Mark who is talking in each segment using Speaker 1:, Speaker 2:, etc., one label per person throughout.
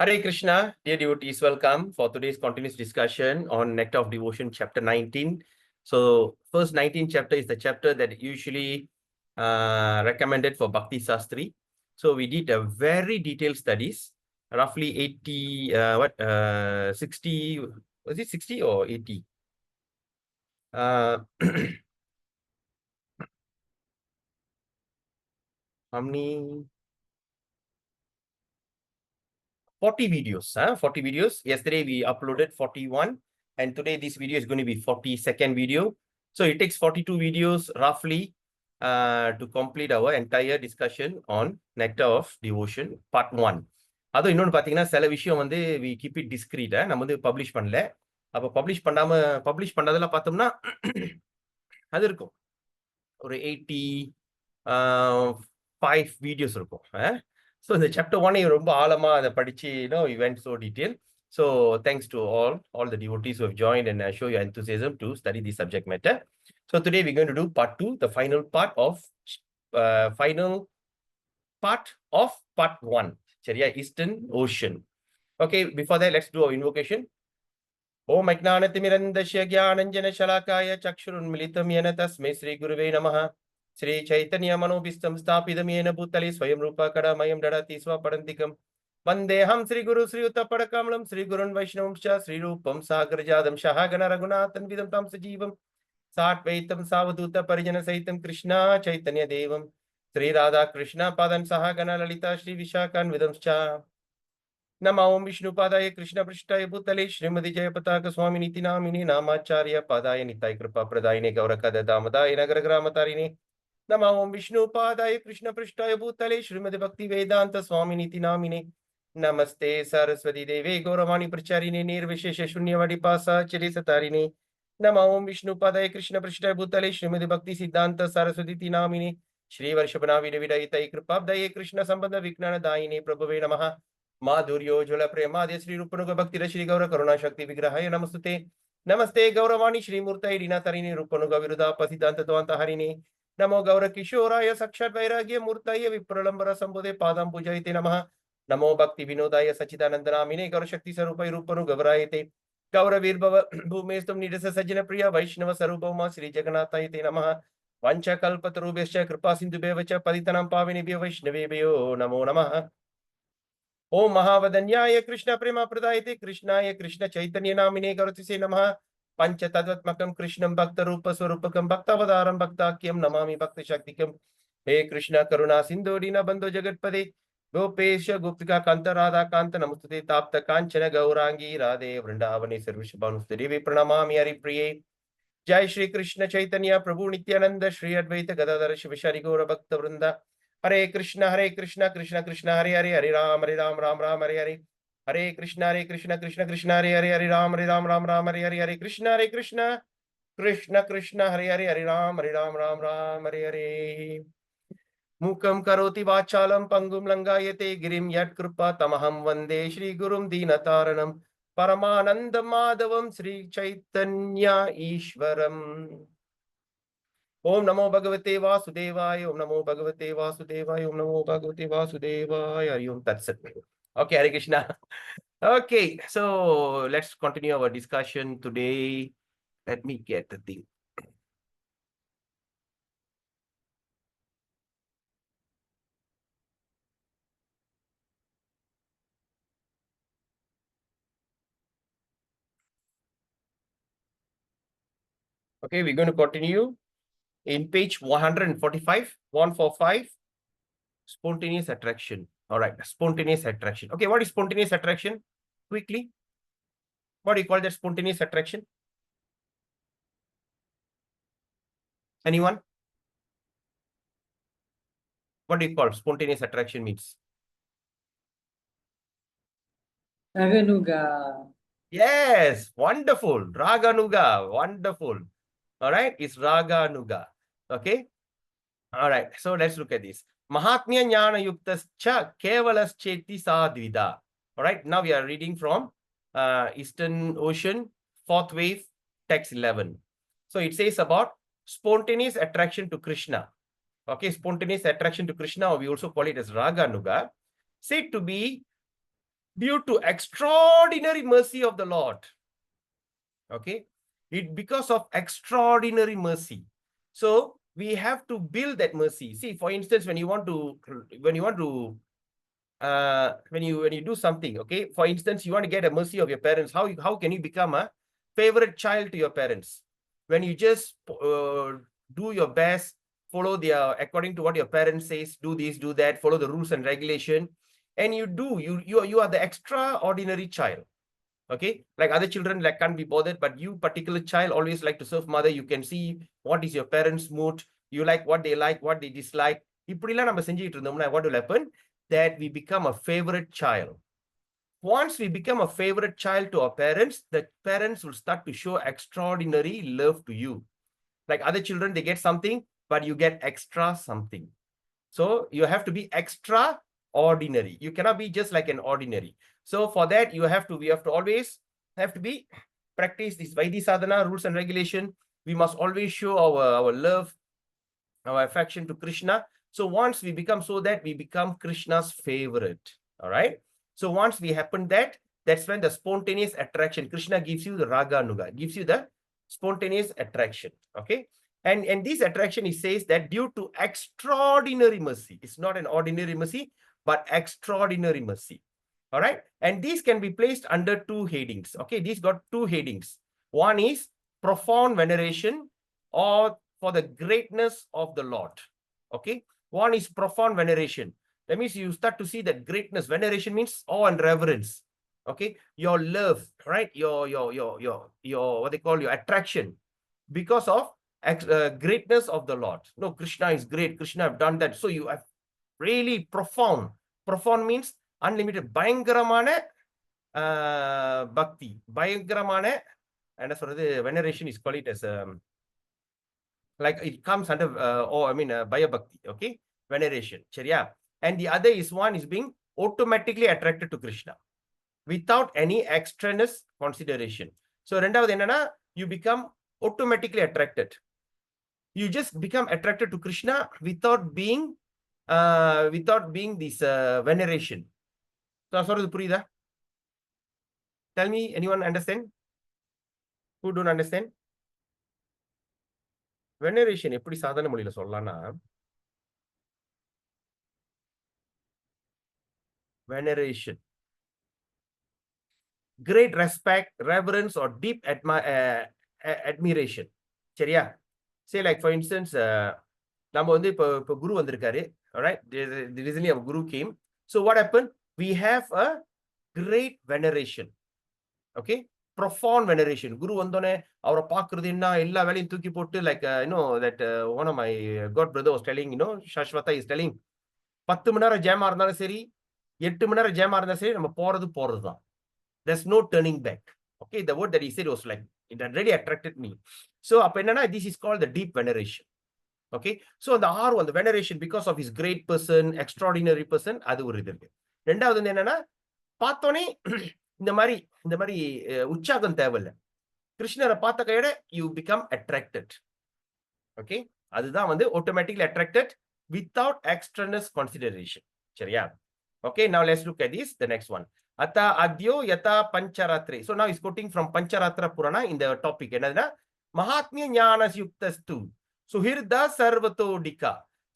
Speaker 1: Hare Krishna, dear devotees, welcome for today's continuous discussion on Nectar of Devotion, chapter 19. So, first 19 chapter is the chapter that usually recommended for Bhakti Sastri. So, we did a very detailed studies, roughly 80, 60, was it 60 or 80? How many? 40 videos, 40 videos. Yesterday we uploaded 41 and today this video is going to be 42nd video. So it takes 42 videos roughly to complete our entire discussion on Nectar of Devotion part 1. அதுவும் இன்னொன்று பார்த்தீங்கன்னா சில விஷயம் வந்து we keep it discreet. நம்ம வந்து publish பண்ணல. அப்போ பப்ளிஷ் பண்ணதெல்லாம் பார்த்தோம்னா அது இருக்கும் ஒரு 85 வீடியோஸ் இருக்கும். So in the chapter 1, ரொம்ப ஆழமா அதை படிச்சு, we went so detailed. So thanks to all the devotees who have joined and show your enthusiasm to study this subject matter. So today we're going to do part 2, the final part of part 1. சரியா? Eastern Ocean. Okay, before that, let's do our invocation. Om Ajnanatimirandasya Jnananjana Shalakaya Chakshurunmilitam Yena Tasmai Sri Guruve Namaha. Sri Chaitanya Manobhistam Stapidam Yena Bhutale Swayam Rupa Kadamayam Dadati Swaparantikam. Vandeham Sri Guru Sri Uttapadakamalam Sri Gurun Vaishnavam Sha Sri Rupam Sagarajadam Shahagana Raghunathan Vidam Tam Sajivam Satvaitam Savaduta Parijana Saitam Krishna Chaitanya Devam Sri Radha Krishna Padan Sahagana Lalita Sri Vishakan Vidam Cha. Nama Om Vishnu Padaya Krishna Prishtaya Bhutale Srimati Jayapataka Swami Niti Namini Namacharya Padaya Nitai Kripa Pradayine Gaurakada Damadaya Nagaragramatarine. Nama Om Vishnu Padaya Krishna Prishtaya Bhutale Srimati Bhakti Vedanta Swami Niti Namine. Namaste Saraswati Deve Gauravani Pracharine Nirvishesha Shunyavadi Pasa Chirisatarine. Nama Om Vishnu Padaya Krishna Prishtaya Bhutale Srimati Bhakti Siddhanta Saraswati Namine. Shri Varshabhanavi Vidayitai Kripabdaye Krishna Sambandha Viknana Daine Prabhave Namaha. माधुर्यो ज्वल प्रेमादि श्री रूपनुग भक्ति श्री गौर करुणा शक्ति विग्रहाय नमस्ते नमस्ते गौरवाणी श्री मूर्तये रीनातरिणी रूपनुग विरुदा पसिदांत द्वांत हरिणे नमो गौर किशोराय साक्षात् वैराग्य मूर्तये विप्रलंबर संबोधे पादं पूजयते नमः नमो भक्ति विनोदाय सच्चिदानंद नामिने गौर शक्ति स्वरूपाय रूपनुग गौरायते गौर वीरभव भूमेस्तुम निरस सज्जन प्रिय वैष्णव स्वरूपमा श्री जगन्नाथाय ते नमः वंशकल्पतरुभ्यश्च कृपा सिन्धुभ्यः च पतितानां पावनेभ्यो वैष्णवेभ्यो नमो नमः ओम महावदन्याय कृष्ण प्रेम प्रदायते कृष्णाय कृष्ण चैतन्य नामिने गौरति से नमः पंच तद्वत्मकं कृष्णं भक्त रूप स्वरूपकं भक्तावतारं भक्ताख्यं नमामि भक्त शक्तिकं हे कृष्ण करुणा सिंधु दीन बंधु जगत्पदे गोपेश गुप्तिका कांत राधा कांत नमस्ते ताप्त कांचन गौरांगी राधे वृंदावने सर्वशुभानुस्ते देवी प्रणमामि हरिप्रिये जय श्री कृष्ण चैतन्य प्रभु नित्यानंद श्री अद्वैत गदाधर शिवशरि गौर भक्त वृंदा हरे कृष्ण कृष्ण कृष्ण हरे हरे हरे राम राम राम हरे हरे हरे कृष्ण कृष्ण कृष्ण हरे हरे हरे राम राम हरे हरे हरे कृष्ण कृष्ण कृष्ण हरे हरे राम राम हरे हरे मूकं करोति वाचालं पंगुं लंघयते गिरिं यत्कृपा तमहं वन्दे श्री गुरुं दीनतारणं परमानंद माधवं श्री चैतन्य ईश्वरम् ओम नमो भगवते वासुदेवाय ओम नमो भगवते वासुदेवाय ओम नमो भगवते वासुदेवाय हरि ओम तत्सत्. Okay, Hare Krishna. Okay, so let's continue our discussion today. Let me get the thing. Okay, we're going to continue in page 145, 145, spontaneous attraction. All right, spontaneous attraction. Okay, what is spontaneous attraction? Quickly, what do you call that spontaneous attraction? Anyone? What do you call spontaneous attraction means?
Speaker 2: Raganuga.
Speaker 1: Yes, wonderful. Raganuga, wonderful. All right, it's Raganuga. Okay. All right, so let's look at this. Mahatmya Jnana Yuktascha Kevalas-cheti Sadvida. All right, now we are reading from Eastern Ocean, fourth wave, text 11. So it says about spontaneous attraction to Krishna. Okay, spontaneous attraction to Krishna, or we also call it as Raganuga, said to be due to extraordinary mercy of the Lord. Okay, it because of extraordinary mercy. So we have to build that mercy. See, for instance, when you want to when you do something, okay, for instance, you want to get a mercy of your parents, how can you become a favorite child to your parents? When you just do your best, follow their according to what your parents says, do this, do that, follow the rules and regulation, and you are the extraordinary child. Okay, like other children like can't be bothered, but you particular child always like to serve mother. You can see what is your parents mood, you like what they dislike. இப்படிலாம் நம்ம செஞ்சுட்டு இருந்தோம்னா what will happen? That we become a favorite child. Once we become a favorite child to our parents, the parents will start to show extraordinary love to you. Like other children, they get something, but you get extra something. So you have to be extraordinary. You cannot be just like an ordinary. So for that, we have to always have to be practice this Vaidhi sadhana, rules and regulation. We must always show our love, our affection to Krishna. So once we become so that we become Krishna's favorite. All right. So once we happen that, that's when the spontaneous attraction, Krishna gives you the raga nuga, gives you the spontaneous attraction. Okay. And this attraction, he says that due to extraordinary mercy, it's not an ordinary mercy, but extraordinary mercy. All right. And these can be placed under two headings. Okay. These got two headings. One is profound veneration or for the greatness of the Lord. Okay. One is profound veneration. That means you start to see that greatness. Veneration means awe and reverence. Okay. Your love, right? Your what they call your attraction because of greatness of the Lord. No, Krishna is great. Krishna have done that. So you have really profound. Profound means unlimited. Bayangaramana bhakti. Bayangaramana, and as for the veneration is called it as like it comes under bhaya bhakti. Okay, veneration. Chariya. And the other is one is being automatically attracted to Krishna without any extraneous consideration. So rendavathu enna, you become automatically attracted. You just become attracted to Krishna without being this veneration. So sorry, purida. Tell me, anyone understand? Who don't understand? Veneration எப்படி சாதாரண மொழியில சொல்லலாம்னா, veneration, great respect, reverence or deep admiration. சரியா? Say like for instance, நம்ம வந்து இப்ப குரு வந்திருக்காரு. All right, recently our guru came. So what happened? We have a great veneration. Okay, profound veneration. Guru வந்தோனே அவரை பார்க்கிறதுன்னா எல்லா வேலையும் தூக்கி போட்டு like that one of my god brother was telling, Shashwata is telling 10 மணி நேரம் ஜாமா இருந்தாலும் சரி, 8 மணி நேரம் ஜாமா இருந்தாலும் சரி, நம்ம போறதுதான். There's no turning back. Okay, the word that he said was like, it had really attracted me. So அப்ப என்னன்னா, this is called the deep veneration. Okay, so the R1, the veneration because of his great person, extraordinary person, அது ஒரு இது இருக்கு. ரெண்டாவது வந்து என்னன்னா, பார்த்தோனே இந்த மாதிரி உற்சாகம் தேவையில்லை. கிருஷ்ணரை பார்த்த கையோட you become attracted. Okay, அதுதான் வந்து automatically attracted without extraneous consideration. சரியா? Okay, now let's look at this, the next one. Ata adyo yata pancharatre. So now he's quoting from Pancharatra Purana in the topic. Enadna Mahatmya Jnanas Yuktastu Suhirda Sarvatodika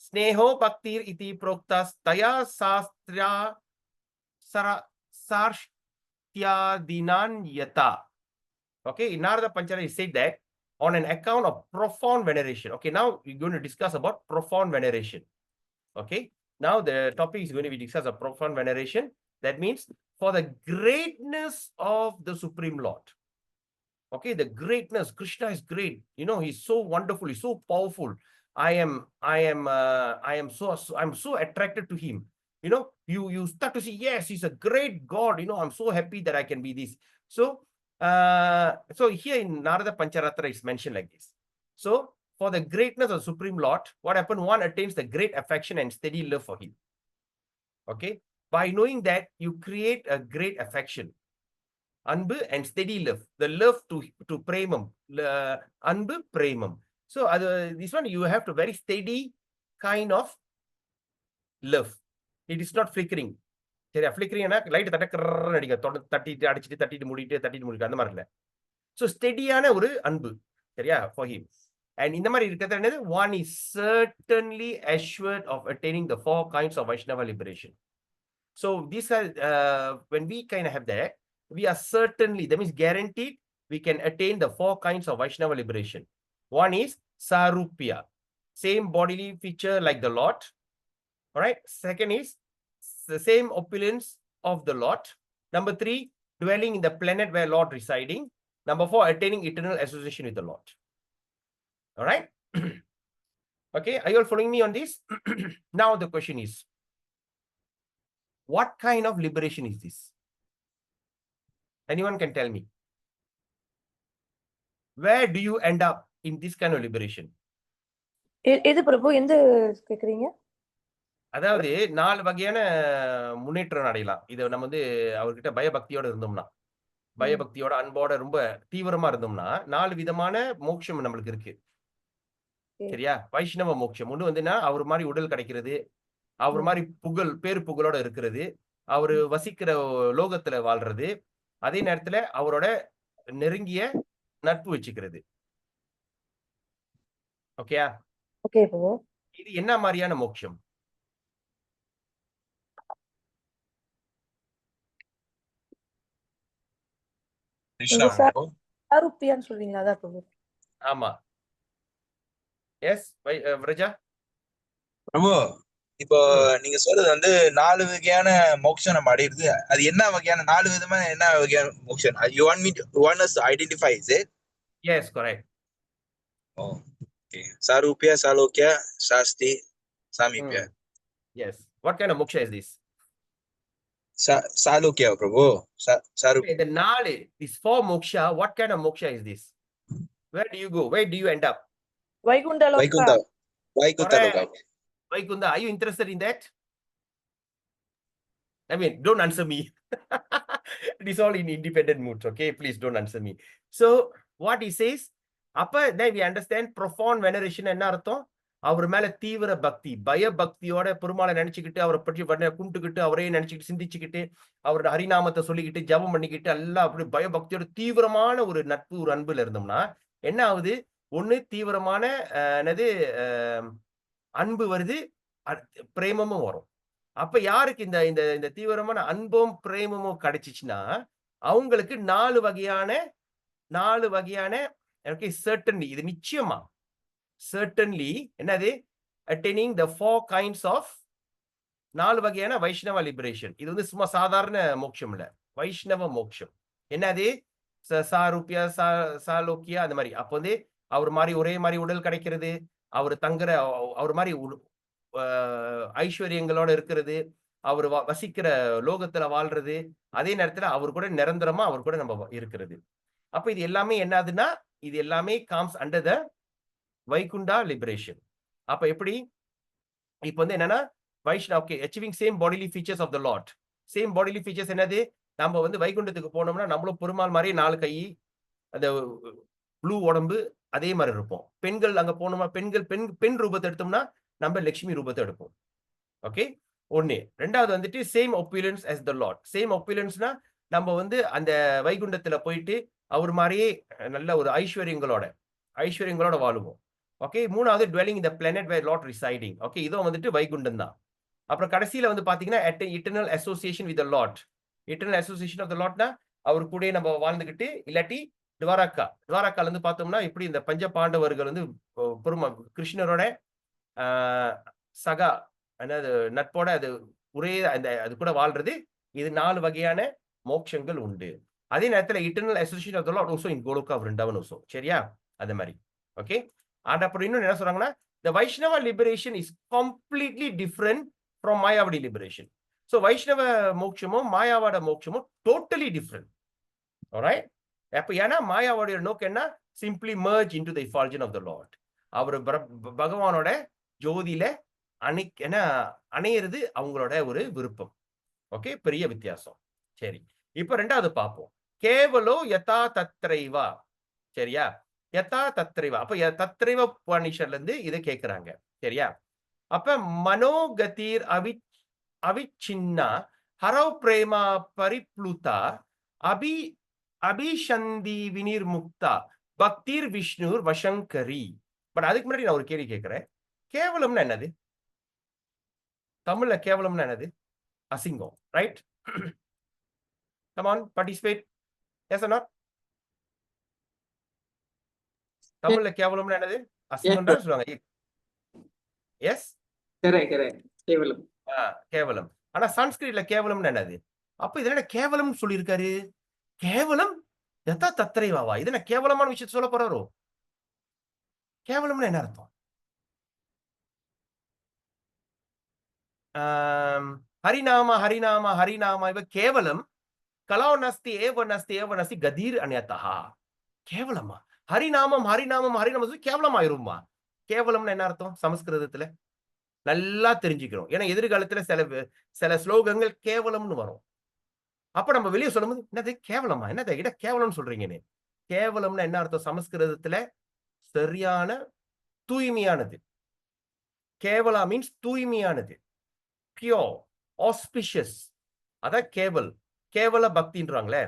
Speaker 1: Sneho Bhaktir iti proktas Taya Sastra Sarshtya Dinan Yata. Okay, in Narada Panchara he said that on an account of profound veneration. Okay, now we're going to discuss about profound veneration. Okay, now the topic is going to be discussed of profound veneration. That means for the greatness of the Supreme Lord. Okay, the greatness. Krishna is great. He's so wonderful. He's so powerful. I'm so attracted to him. You start to see, yes, he's a great God. I'm so happy that I can be this. So here in Narada Pancharatra is mentioned like this. So for the greatness of Supreme Lord, what happened? One attains the great affection and steady love for him. Okay, by knowing that you create a great affection, anbu and steady love, the love to premam, anbu premam. So this one you have to very steady kind of love. It is not flickering. சரியா? ஃபிளிக்கரிங்னா light தட்டக்கர்ன்னு அடிக்கும். தட்டிட்டு அடிச்சுட்டு, தட்டிட்டு மூடிட்டு, தட்டிட்டு மூடிட்டு அந்த மாரி இல்ல. சோ ஸ்டெடியான ஒரு அன்பு. சரியா? For him. அண்ட் இந்த மாரி இருக்கிறது என்னது? One is certainly assured of attaining the 4 kinds of Vaishnava liberation. So these are when we kind of have that, we are certainly, that means guaranteed, we can attain the 4 kinds of Vaishnava liberation. One is Sarupya, same bodily feature like the Lord. All right. Second is the same opulence of the Lord. Number 3, dwelling in the planet where Lord residing. Number 4, attaining eternal association with the Lord. All right. Okay. Are you all following me on this? Now the question is, what kind of liberation is this? Anyone can tell me. Where do you end up in this kind of liberation?
Speaker 2: எது பிரபு எந்த கேக்குறீங்க?
Speaker 1: அதாவது 4 வகையான முன்னேற்றம் அடையலாம். இத நம்ம வந்து அவர்கிட்ட பயபக்தியோட இருந்தோம்னா, பயபக்தியோட, அன்போட ரொம்ப தீவிரமா இருந்தோம்னா, 4 விதமான மோட்சம் நம்மளுக்கு இருக்கு. சரியா? வைஷ்ணவ மோட்சம். ஒண்ணு வந்துன்னா, அவர் மாரி உடல் கிடைக்கிறது. அவர் மாரி பேரு புகழோட இருக்கிறது. அவரு வசிக்கிற லோகத்துல வாழ்றது. அதே நேரத்துல அவரோட நெருங்கிய நட்பு வச்சுக்கிறது. ஓகேயா?
Speaker 2: ஓகே பிரபு.
Speaker 1: இது என்ன மாரியான மோட்சம்?
Speaker 2: சாருப்பியான்னு சொல்றீங்களா? அதான் பிரபு.
Speaker 1: ஆமா. எஸ் விரஜா?
Speaker 3: பிரபு, இப்போ நீங்க சொல்றது வந்து 4 வகையான மோட்சம் நம்ம அடையிறது. அது என்ன வகையான 4 விதமான என்ன வகையான மோட்சம்? You want us to identify, is it?
Speaker 1: Yes, correct.
Speaker 3: Oh, okay. Sarupya, Salokya, Shasti, Samipya.
Speaker 1: Yes. What kind of moksha is this?
Speaker 3: Salokya, Prabhu.
Speaker 1: Okay, the 4, this 4 moksha, what kind of moksha is this? Where do you go? Where do you end up?
Speaker 2: Vaikunta Lokah.
Speaker 1: Correct. Vaikunda, are you interested in that? I mean, don't answer me. It is all in independent moods, okay? Please don't answer me. So, what he says, then we understand profound veneration என்ன அர்த்தம்? அவர் மேல தீவிர பக்தி, பயபக்தியோட பெருமாளை நினைச்சுக்கிட்டு, அவரை பற்றி கும்பிட்டுக்கிட்டு, அவரே நினைச்சுக்கிட்டு, சிந்திச்சுக்கிட்டு, அவரோட ஹரிநாமத்தை சொல்லிக்கிட்டு, ஜபம் பண்ணிக்கிட்டு, எல்லாம் அப்படி பயபக்தியோட தீவிரமான ஒரு நட்பு, ஒரு அன்புல இருந்தோம்னா, என்ன ஆகுது? ஒண்ணு தீவிரமான என்னது அன்பு வருது, பிரேமமும் வரும். அப்ப யாருக்கு இந்த இந்த இந்த தீவிரமான அன்பும் பிரேமமும் கிடைச்சிச்சுன்னா, அவங்களுக்கு 4 வகையான ஓகே சர்டன்லி, இது நிச்சயமா சர்டன்லி என்னது? அட்டெய்னிங் த 4 கைண்ட்ஸ் ஆஃப் 4 வகையான வைஷ்ணவ லிபரேஷன். இது வந்து சும்மா சாதாரண மோட்சம் இல்ல, வைஷ்ணவ மோட்சம். என்னது? சாருப்பியா, சாலோக்கியா அந்த மாதிரி. அப்ப வந்து அவர் மாதிரி ஒரே மாதிரி உடல் கிடைக்கிறது, அவர் தங்குற அவர் மாதிரி ஐஸ்வர்யங்களோட இருக்கிறது, அவர் வசிக்கிற லோகத்துல வாழ்றது, அதே நேரத்துல அவர் கூட நிரந்தரமா அவர் கூட நம்ம இருக்கிறது. அப்ப இது எல்லாமே என்னதுன்னா, இது எல்லாமே comes under the Vaikuntha liberation. அப்ப எப்படி? இப்ப வந்து என்னன்னா, Vaishnava okay achieving same bodily features of the Lord. Same bodily features என்னது? நம்ம வந்து வைகுண்டத்துக்கு போனோம்னா நம்மளும் பெருமாள் மாதிரி 4 கை, அந்த ப்ளூ உடம்பு அதே மாதிரி இருப்போம். பெண்கள் அங்க போனோம்னா பெண் ரூபத்தை எடுத்தோம்னா நம்ம லட்சுமி ரூபத்தை எடுப்போம். ஓகே, ஒண்ணு. 2வது வந்துட்டு same opulences as the Lord. Same ஒப்பீலியன்ஸ்னா நம்ம வந்து அந்த வைகுண்டத்துல போயிட்டு அவர் மாதிரியே நல்ல ஒரு ஐஸ்வர்யங்களோட வாழுவோம். ஓகே, 3வது dwelling in the planet where Lord residing. Okay, இதுவும் வந்துட்டு வைகுண்டம் தான். அப்புறம் கடைசியில வந்து பாத்தீங்கன்னா eternal association with the Lord. eternal association of the Lordனா அவர் கூட நம்ம வாழ்ந்துகிட்டு, இல்லாட்டி துவாரகால இருந்து பார்த்தோம்னா இப்படி இந்த பஞ்ச பாண்டவர்கள் வந்து கிருஷ்ணரோட சகா அதாவது நட்போட அது ஒரே அந்த அது கூட வாழ்றது. இது 4 வகையான மோட்சங்கள் உண்டு. அதே நேரத்துல eternal association of the Lord also in Goloka Vrindavan also. சரியா? அந்த மாதிரி. ஓகே, அண்ட் அப்புறம் இன்னும் என்ன சொல்றாங்கன்னா, the Vaishnava liberation is completely different from Mayavadi liberation. So Vaishnava மோட்சமும் மாயாவோட மோட்சமும் டோட்டலி டிஃபரெண்ட். ஆல்ரைட்? அப்ப ஏன்னா மாயாவோட நோக்கம் என்ன? Simply merge into the effulgence of the Lord. அவர் பகவானோட ஜோதியில அணையிறது அவங்களோட ஒரு விருப்பம். ஓகே, பெரிய வித்தியாசம். சரி, இப்ப 2வது பார்ப்போம். கேவலோ யதா தத்ரைவா. சரியா? யதா தத்ரைவா. அப்ப தத்ரைவ உபநிஷத்ல இருந்து இதை கேட்கிறாங்க. சரியா? அப்ப மனோகதிர் அவிச்சின்னா ஹரவ் பிரேமா பரிப்ளுதா அபி அபிஷந்தி வினிர் முக்தா பக்திர் விஷ்ணுர் வசங்கரி. பட் அதுக்கு முன்னாடி நான் ஒரு கேள்வி கேட்கிறேன். கேவலம்னா என்னது? தமிழ்ல கேவலம்னா என்னது? அசிங்கம், right? Come on, participate. Yes or not? தமிழ்ல கேவலம்னா என்னது? அசிங்கம் தான் சொல்லுவாங்க. எஸ்,
Speaker 4: கேவலம்.
Speaker 1: கேவலம். ஆனா சன்ஸ்கிரிட்ல கேவலம்னா என்னது? அப்ப இதுல என்ன கேவலம் சொல்லியிருக்காரு? கேவலம் யதா தத்ரைவாவா? இது என்ன கேவலமான விஷயத்தை சொல்ல போறாரோ? கேவலம்னா என்ன அர்த்தம்? ஹரிநாம ஹரிநாம ஹரிநாம இவ கேவலம் கலோ நஸ்தி ஏவ நஸ்தி ஏவ நஸ்தி கதீர் அந்யதா. கேவலமா? ஹரிநாமம் ஹரிநாமம் ஹரிநாமம் கேவலம் ஆயிருமா? கேவலம்னு என்ன அர்த்தம் சமஸ்கிருதத்துல? நல்லா தெரிஞ்சுக்கிறோம். ஏன்னா எதிர்காலத்துல சில ஸ்லோகங்கள் கேவலம்னு வரும். அப்ப நம்ம வெளியே சொல்லும்போது என்னது கேவலமா? என்னது இட கேவலம் சொல்றீங்கன்னு. கேவலம்னா என்ன அர்த்தம் சமஸ்கிருதத்துல? சரியான தூய்மையானது. கேவலா மீன்ஸ் தூய்மையானது, பியோர், ஆஸ்பிஷியஸ். அதான் கேவல். கேவல பக்தின்றாங்களே.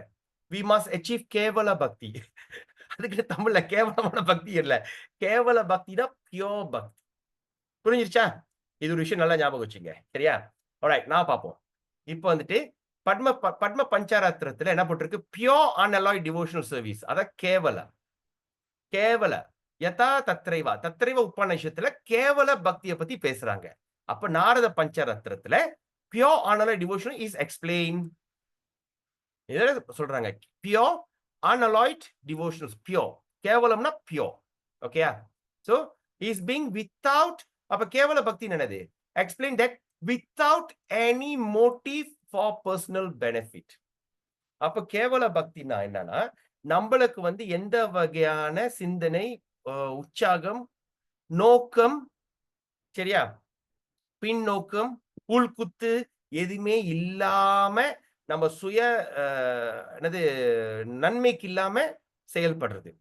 Speaker 1: வி மஸ்ட் அச்சீவ் கேவல பக்தி. அதுக்கு தமிழ்ல கேவலமான பக்தி இல்ல. கேவல பக்தினா பியோர் பக்தி. புரிஞ்சிருச்சா? இது ஒரு விஷயம் நல்லா ஞாபகம் வச்சுங்க. சரியா? ஆல்ரைட், நான் பார்ப்போம். இப்போ வந்துட்டு பத்ம பஞ்சாராத்திரத்துல என்ன போட்டிருக்கு? Pure unalloyed devotional service. அதான் கேவல. கேவல யதா தத்ரைவா தத்ரைவ உபநிஷத்துல கேவல பக்தியை பத்தி பேசுறாங்க. அப்ப நாரத பஞ்சரத்னத்துல pure unalloyed devotion is explain. சொல்றாங்க பியோர் அன்அலாய்ட் டிவோஷனல். பியோர் கேவலம்னா பியோர். ஓகேயா? So is being without. அப்ப கேவல பக்தி என்னது? Explain that without any motive for personal benefit. அப்ப கேவல பக்தினா என்னன்னா, நம்மளுக்கு வந்து எந்த வகையான சிந்தனை, உற்சாகம், நோக்கம், சரியா, பின்னோக்கம், உள்குத்து எதுவுமே இல்லாம நம்ம சுய என்னது நன்மைக்கு இல்லாம செயல்படுறது.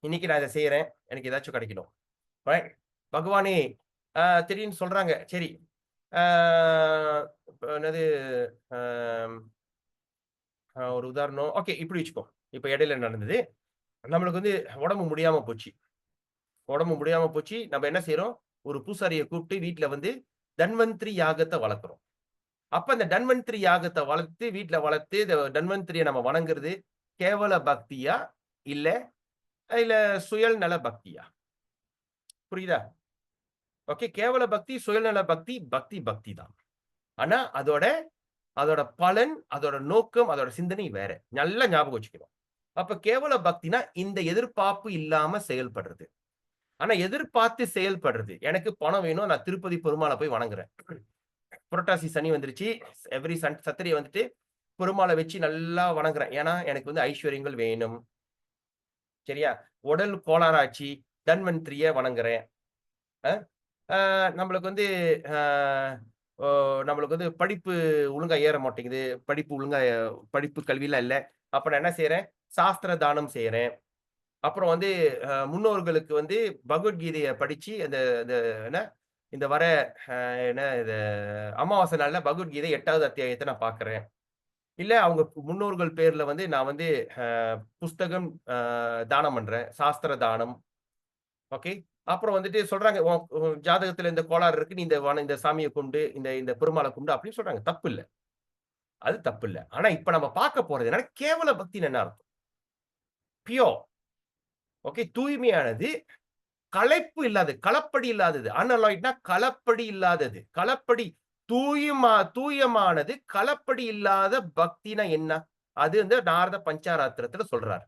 Speaker 1: இன்னைக்கு நான் இதை செய்யறேன், எனக்கு ஏதாச்சும் கிடைக்கணும், பகவானே திடீர்னு சொல்றாங்க, சரி என்னது ஒரு உதாரணம், ஓகே இப்படி வச்சுக்கோ. இப்ப இடையில நடந்தது, நம்மளுக்கு வந்து உடம்பு முடியாம போச்சு. நம்ம என்ன செய்யறோம்? ஒரு பூசாரியை கூப்பிட்டு வீட்டுல வந்து தன்வந்திரி யாகத்தை வளர்க்கிறோம். அப்ப அந்த தன்வந்திரி யாகத்தை வளர்த்து வீட்டுல வளர்த்து தன்வந்திரியை நம்ம வணங்குறது கேவல பக்தியா இல்ல இல்ல சுயநல பக்தியா? புரியுதா? ஓகே, கேவல பக்தி, சுயநல பக்தி, பக்தி தான். ஆனா அதோட பலன், அதோட நோக்கம், அதோட சிந்தனை வேற. நல்லா ஞாபகம் வச்சுக்கணும். அப்ப கேவல பக்தினா இந்த எதிர்பார்ப்பு இல்லாம செயல்படுறது. ஆனா எதிர்பார்த்து செயல்படுறது, எனக்கு பணம் வேணும், நான் திருப்பதி பெருமாளை போய் வணங்குறேன். புரட்டாசி சனி வந்துருச்சு, எவ்ரி சத்திரியை வந்துட்டு பெருமாளை வச்சு நல்லா வணங்குறேன். ஏன்னா எனக்கு வந்து ஐஸ்வர்யங்கள் வேணும். சரியா? உடல் கோளாறாச்சு, தன்வந்திரிய வணங்குறேன். நம்மளுக்கு வந்து நம்மளுக்கு வந்து படிப்பு ஒழுங்கா ஏற மாட்டேங்குது. படிப்பு கல்வியெல்லாம் இல்லை. அப்ப நான் என்ன செய்யறேன்? சாஸ்திர தானம் செய்யறேன். அப்புறம் வந்து முன்னோர்களுக்கு வந்து பகவத்கீதையை படிச்சு அந்த என்ன இந்த வர என்ன இது அமாவாசை நாள்ல பகவத்கீதை 8வது அத்தியாயத்தை நான் பார்க்கிறேன். இல்ல அவங்க முன்னோர்கள் பேர்ல வந்து நான் வந்து புஸ்தகம் தானம் பண்றேன், சாஸ்திர தானம். ஓகே. அப்புறம் வந்துட்டு சொல்றாங்க, உன் ஜாதகத்துல இந்த கோளாறு இருக்கு, நீ இந்த சாமியை கும்பிடு, இந்த பெருமாளை கும்பிடு அப்படின்னு சொல்றாங்க. தப்பு இல்ல, அது தப்பு இல்ல. ஆனா இப்ப நம்ம பார்க்க போறது என்னன்னா, கேவல பக்தின்னு என்ன அர்த்தம்? பியோர். ஓகே, தூய்மையானது, களைப்பு இல்லாதது, களப்படி இல்லாதது. அன்அலாய்ட்னா களப்படி இல்லாதது. களப்படி தூயமானது, களப்படி இல்லாத பக்தினா என்ன? அது வந்து நாரத பஞ்சாராத்திரத்துல சொல்றாரு.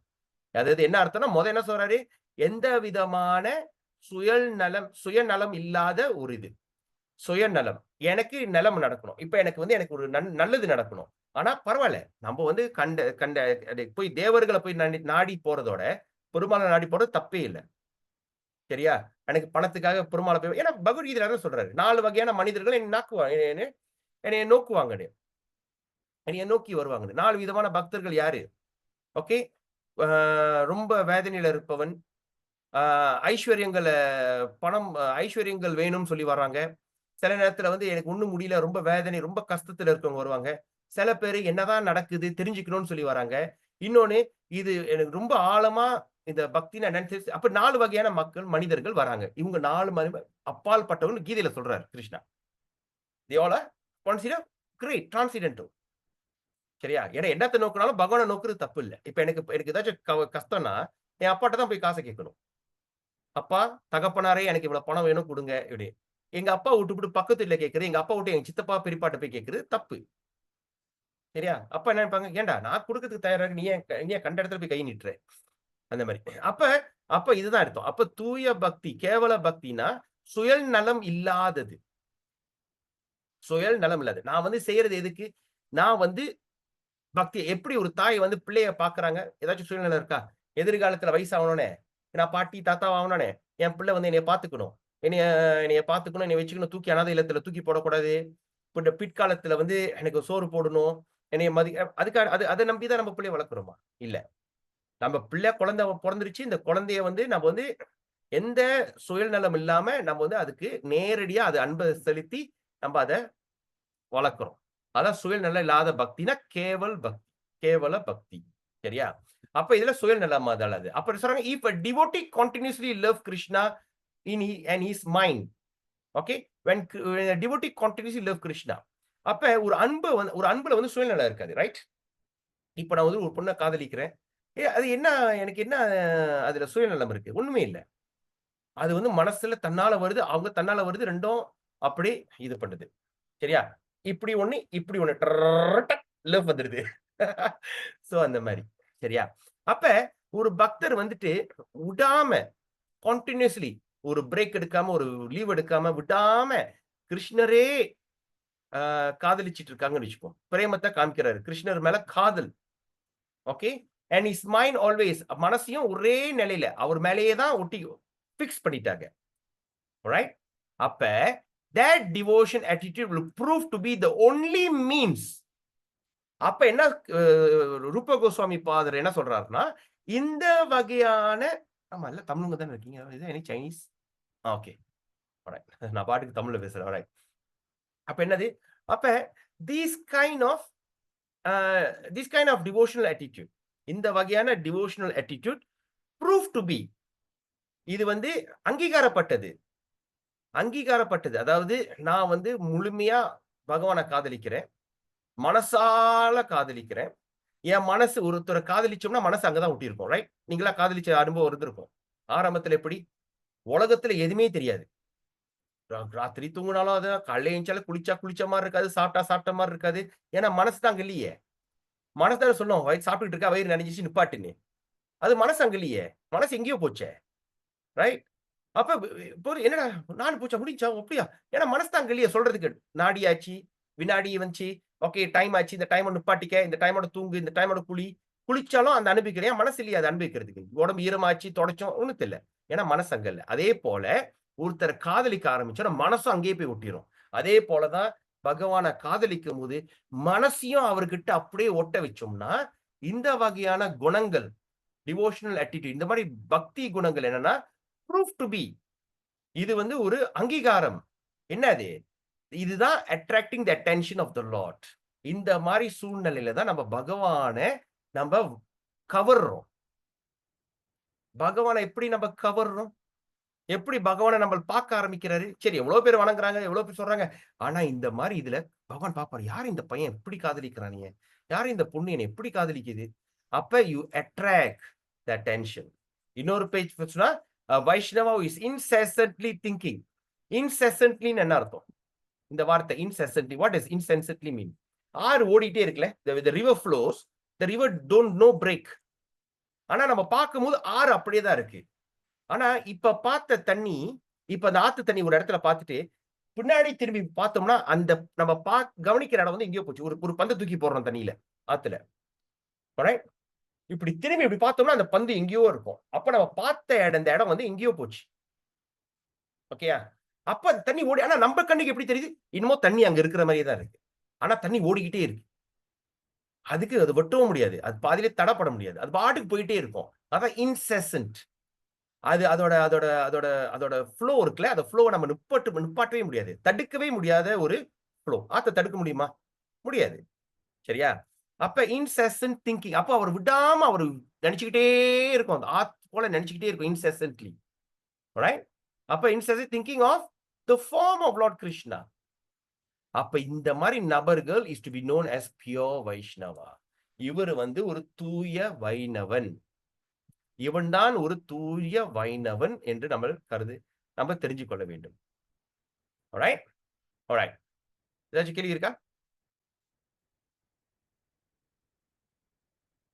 Speaker 1: அதாவது என்ன அர்த்தம்னா, என்ன சொல்றாரு? எந்த விதமான சுயநலம் இல்லாத ஒரு இது. சுயநலம். எனக்கு நலம் நடக்கணும். இப்ப எனக்கு ஒரு நல்லது நடக்கணும். ஆனா பரவாயில்ல. நம்ம வந்து போய் தேவர்களை போய் நாடி போறதோட பெருமாளை நாடி போறது தப்பே இல்ல. சரியா? எனக்கு பணத்துக்காக பெருமாளை போய், ஏன்னா பகவத்கீதையில என்ன சொல்றாரு? 4 வகையான மனிதர்கள் என்னைய நோக்குவாங்க. என்னைய நோக்கி வருவாங்க. 4 விதமான பக்தர்கள் யாரு? ஓகே. ரொம்ப வேதனையில இருப்பவன், ஐஸ்வர்யங்கள் வேணும்னு சொல்லி வர்றாங்க. சில நேரத்துல வந்து எனக்கு ஒண்ணும் முடியல, ரொம்ப வேதனை, ரொம்ப கஷ்டத்துல இருக்கவங்க வருவாங்க. சில பேரு என்னதான் நடக்குது தெரிஞ்சுக்கணும்னு சொல்லி வராங்க. இன்னொன்னு, இது எனக்கு ரொம்ப ஆழமா இந்த பக்தினா என்னன்னு தெரிஞ்சு அப்ப 4 வகையான மக்கள், மனிதர்கள் வராங்க. இவங்க 4 அப்பாற்பட்டவன்னு கீதையில சொல்றாரு Krishna. they all are considered great, transcendental. சரியா? ஏன்னா என்னத்த நோக்குனாலும் பகவான நோக்குறது தப்பு இல்ல. இப்ப எனக்கு எனக்கு ஏதாச்சும் கஷ்டம்னா, என் அப்பாட்ட தான் போய் காச கேட்கணும். அப்பா, தகப்பனாரே எனக்கு இவ்வளவு பணம் வேணும் குடுங்க இப்படி. எங்க அப்பா விட்டுப்புட்டு பக்கத்து வீட்ல கேட்கிறது, எங்க அப்பா விட்டு எங்க சித்தப்பா, பெரியப்பாட்ட போய் கேட்கிறது தப்பு. சரியா? அப்பா என்ன நினைப்பாங்க, "ஏன்டா நான் குடுக்கறதுக்கு தயாரா இருக்க, நீ ஏன் கண்ட இடத்துல போய் கை நீட்டுற?" அந்த மாரி. அப்ப அப்ப இதுதான் அர்த்தம். அப்ப தூய பக்தி, கேவல பக்தினா சுயநலம் இல்லாதது. சுயநலம் இல்லாதது. நான் வந்து செய்யறது எதுக்கு? நான் வந்து பக்தி எப்படி ஒரு தாய் வந்து பிள்ளைய பார்க்குறாங்க, ஏதாச்சும் சூழ்நிலை இருக்கா? எதிர்காலத்துல வயசாவனோனே, நான் பாட்டி, தாத்தாவா ஆவனோனே, என் பிள்ளை வந்து என்னைய பார்த்துக்கணும். என்னைய என்னைய பார்த்துக்கணும், என்னைய வச்சுக்கணும், தூக்கி அனாதை இல்லத்துல தூக்கி போடக்கூடாது. இந்த பிற்காலத்துல வந்து எனக்கு சோறு போடணும். என்னைய அதுக்காக அத நம்பி தான் நம்ம பிள்ளைய வளர்க்குறோமா? இல்ல. நம்ம பிள்ளை குழந்தை பொறந்துருச்சு. இந்த குழந்தைய வந்து நம்ம வந்து எந்த சுயநலம் இல்லாம நம்ம வந்து அதுக்கு நேரடியா அது அன்ப செலுத்தி நம்ம அத வளர்க்கிறோம். அதான் சுயநலம் இல்லாத பக்தினா கேவல பக்தி. சரியா? அப்ப இதுல சுயநலம் அது. அப்புறம் சொல்றாங்க, "If a devotee continuously love Krishna and his mind." Okay? when a devotee continuously love Krishna. அப்ப ஒரு அன்புல வந்து சுயநலம் இருக்காது. ரைட்? இப்ப நான் வந்து ஒரு பொண்ண காதலிக்கிறேன். அது என்ன எனக்கு என்ன அதுல சுயநலம் இருக்கு? ஒண்ணுமே இல்ல. அது வந்து மனசுல தன்னால வருது, அவங்க தன்னால வருது. 2ம் அப்படி இது பண்ணுது. சரியா? இப்படி ஒண்ணு டக் லவ் வந்துருது. சோ அந்த மாரி. சரியா? அப்ப ஒரு பக்தர் வந்துட்டு விடாம கன்டினியூஸ்லி ஒரு பிரேக் எடுக்காம, ஒரு லீவ் எடுக்காம விடாம கிருஷ்ணரே காதலிச்சுட்டு இருக்காங்கன்னு வச்சுப்போம். பிரேமத்த காமிக்கிறாரு. கிருஷ்ணர் மேல காதல். Okay? And his mind always மனசையும் ஒரே நிலையில அவர் மேலேயே தான் ஒட்டி பிக்ஸ் பண்ணிட்டாங்க. ரைட்? அப்ப that devotion attitude will prove to be the only means. அப்ப என்ன ரூப கோஸ்வாமி பாதர் என்ன சொல்றாருன்னா, இந்த வகையான ஆமா இல்ல தமிழுங்க தானே இருக்கீங்க. இது எனி சைனீஸ்? ஓகே. ஆல்ரைட். நான் பாட்டுக்கு தமிழ்ல பேசுறேன். ஆல்ரைட். அப்ப என்னது? அப்ப these kind of this kind of devotional attitude, இந்த வகையான devotional attitude prove to be, இது வந்து அங்கீகாரப்பட்டது. அதாவது நான் வந்து முழுமையா பகவான காதலிக்கிறேன். மனசால காதலிக்கிறேன். என் மனசு ஒருத்தர காதலிச்சோம்னா மனசு அங்க தான் ஒட்டியிருக்கும். ரைட்? நீங்கலாம் காதலிச்ச அனுபவம் இருந்திருக்கும். ஆரம்பத்துல எப்படி? உலகத்துல எதுவுமே தெரியாது. ராத்திரி தூங்குனாலும் அதான், காலைல எந்திரிச்சாலும் குளிச்சா குளிச்ச மாரி இருக்காது. சாப்பிட்டா சாப்பிட்ட மாரி இருக்காது. ஏன்னா மனசு தான் அங்க இல்லையே. மனசு தானே சொல்லும், வயிறு சாப்பிட்டுட்டு இருக்கா, வயிறு நெறஞ்சிருச்சு நிப்பாட்டுன்னு. அது மனசு அங்க இல்லையே. மனசு எங்கேயோ போச்சே. ரைட்? அப்ப இப்போ என்னடா நாள் போச்சா? முடிஞ்சுச்சா? அப்படியா? ஏன்னா மனசு தான் அங்க இல்லையே சொல்றதுக்கு. நாடி ஆச்சு, வினாடி வந்துச்சு. ஓகே டைம் ஆச்சு. இந்த டைம நிப்பாட்டிக்க. இந்த டைமோட தூங்கு. இந்த டைமோட குளி. குளிச்சாலும் அந்த அனுபவிக்கிறேன். மனசு இல்லையே அத அனுபவிக்கிறதுக்கு. உடம்பு ஈரமாச்சு, தொடச்சோம். ஒண்ணும் தெரியல. ஏன்னா மனசு அங்க இல்ல. அதே போல ஒருத்தர காதலிக்க ஆரம்பிச்சோம்னா மனசும் அங்கேயே போய் ஒட்டிரும். அதே போல தான் பகவான காதலிக்கும்போது மனசையும் அவர்கிட்ட அப்படியே ஒட்ட வச்சோம்னா, இந்த வகையான குணங்கள், டிவோஷனல் ஆட்டிட்யூட் இந்த மாரி பக்தி குணங்கள் என்னன்னா, ப்ரூவ் டு பி, இது வந்து ஒரு அங்கீகாரம். என்னது? இதுதான் attracting the attention of the lord. இந்த மாரி சூழ்நிலையில தான் நம்ம பகவான நம்ப கவர்றோம். பகவான எப்படி நம்ம கவர்றோம்? எப்படி பகவான நம்ம பார்க்க ஆரம்பிக்கிறாரு? சரி எவ்வளவு பேர் வணங்குறாங்க, எவ்வளவு பேர் சொல்றாங்க. ஆனா இந்த மாரி இதுல பகவான் பார்ப்பாரு. யார் இந்த பையன் இப்படி காதலிக்கிறானே? யார் இந்த பொண்ணு என்ன எப்படி காதலிக்குது? அப்ப யூ அட்ராக்ட் தி அட்டென்ஷன். இன்னொரு பேஜ் சொன்னா, வைஷ்ணவா இஸ் இன்செசன்ட்லி திங்கிங். இன்செசன்ட்லின்னு என்ன அர்த்தம்? இந்த வார்த்தை இன்செசன்ட்லி. வாட் டஸ் இன்செசன்ட்லி மீன்? ஆறு ஓடிட்டே இருக்குல்ல. the river flows, the river don't no break. ஆனா நம்ம பார்க்கும்போது ஆறு அப்படியே தான் இருக்கு. ஆனா இப்ப பார்த்த தண்ணி, இப்ப அந்த ஆத்து தண்ணி ஒரு இடத்துல பார்த்துட்டு, பின்னாடி திரும்பி பார்த்தோம்னா, அந்த நம்ம கவனிக்கிற இடம் வந்து எங்கேயோ போச்சு. ஒரு ஒரு பந்த தூக்கி போடுறோம் தண்ணியில, ஆத்துல. ஆல்ரைட்? இப்படி திரும்பி இப்படி பார்த்தோம்னா, அந்த பந்து எங்கேயோ இருக்கும். அப்ப நம்ம பார்த்த இந்த இடம் வந்து எங்கேயோ போச்சு. ஓகேயா? அப்ப அந்த தண்ணி ஓடி ஆனா நம்ம கண்ணுக்கு எப்படி தெரியுது? என்னமோ தண்ணி அங்க இருக்கிற மாரியே தான் இருக்கு. ஆனா தண்ணி ஓடிக்கிட்டே இருக்கு. அதுக்கு அது வெட்டவும் முடியாது. அது பாதியிலே தடப்பட முடியாது. அது பாட்டுக்கு போயிட்டே இருக்கும். அதான் இன்செசன்ட். அது அதோட அதோட அதோட அதோட ஃப்ளோ இருக்குல்ல, அந்த ஃப்ளோவை நம்ம நிப்பாட்டவே முடியாது. தடுக்கவே முடியாத ஒரு ஃப்ளோ. ஆத்த தடுக்க முடியுமா? முடியாது. சரியா? அப்ப இன்செசன்ட் திங்கிங். அப்ப அவர் விடாம அவரு நெனச்சுக்கிட்டே இருக்கும். அந்த ஆத் போல நெனச்சுக்கிட்டே இருக்கும் இன்செசன்ட்லி. ரைட்? அப்ப incessant thinking of the form of Lord Krishna. அப்ப இந்த மாரி நபர்கள் is to be known as pure Vaishnava. இவரு வந்து ஒரு தூய வைணவன். இவன்தான் ஒரு தூய வைணவன் என்று நம்ம தெரிஞ்சு கொள்ள வேண்டும். ஆல்ரைட்? ஆல்ரைட். ஏதாச்சும் கேள்வி இருக்கா?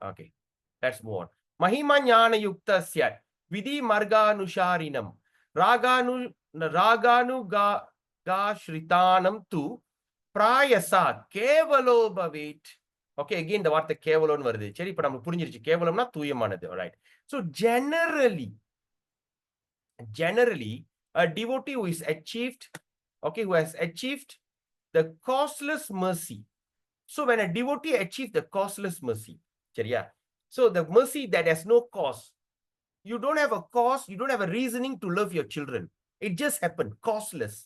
Speaker 1: ஓகே. Let's move on. மகிமா ஞான யுக்தஸ்ய விதி மர்கானுசாரினம் ராகானு ராகானுகா காஸ்ரிதானம் து பிராயசா கேவலோ பவேத். ஓகே, அகைன் இந்த வார்த்தை கேவலோன்னு வருது. சரி, இப்ப நமக்கு புரிஞ்சிருச்சு. கேவலம்னா தூயமானது. Right. So generally a devotee who is achieved, okay, who has achieved the causeless mercy. So when a devotee achieves the causeless mercy, சரியா? So the mercy that has no cause. You don't have a cause, you don't have a reasoning to love your children. It just happened, causeless.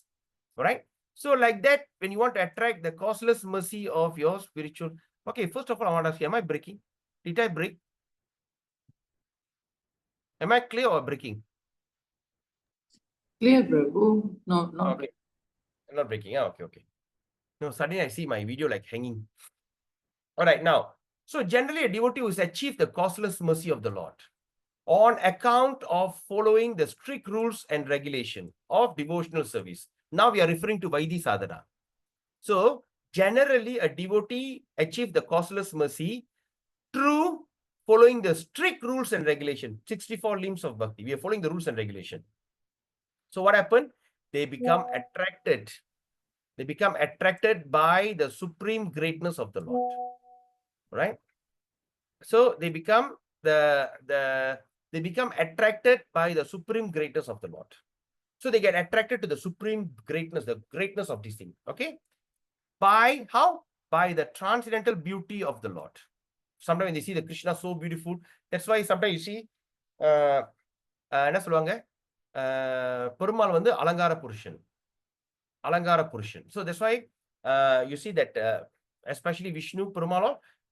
Speaker 1: Right? So like that, when you want to attract the causeless mercy of your spiritual. Okay, first of all, I want to ask you, am I breaking? Did I break? Am I clear or breaking?
Speaker 4: Clear, Prabhu. No, not
Speaker 1: Okay. Not breaking. Ah, okay, okay. No, suddenly I see my video like hanging. All right, now, so generally a devotee who has achieved the causeless mercy of the Lord on account of following the strict rules and regulation of devotional service. Now we are referring to Vaidhi Sadhana. So generally a devotee achieved the causeless mercy through following the strict rules and regulation. 64 limbs of bhakti. We are following the rules and regulation. So what happened? They become attracted. They become attracted by the supreme greatness of the Lord. Right? So they become they become attracted by the supreme greatness of the Lord. So they get attracted to the supreme greatness, the greatness of this thing. Okay? By how? By the transcendental beauty of the Lord. Sometimes when they see the Krishna so beautiful, that's why sometimes you see என்ன சொல்லுவாங்க, பெருமாள் வந்து அலங்கார புருஷன். So that's why you see that especially Vishnu, Perumal,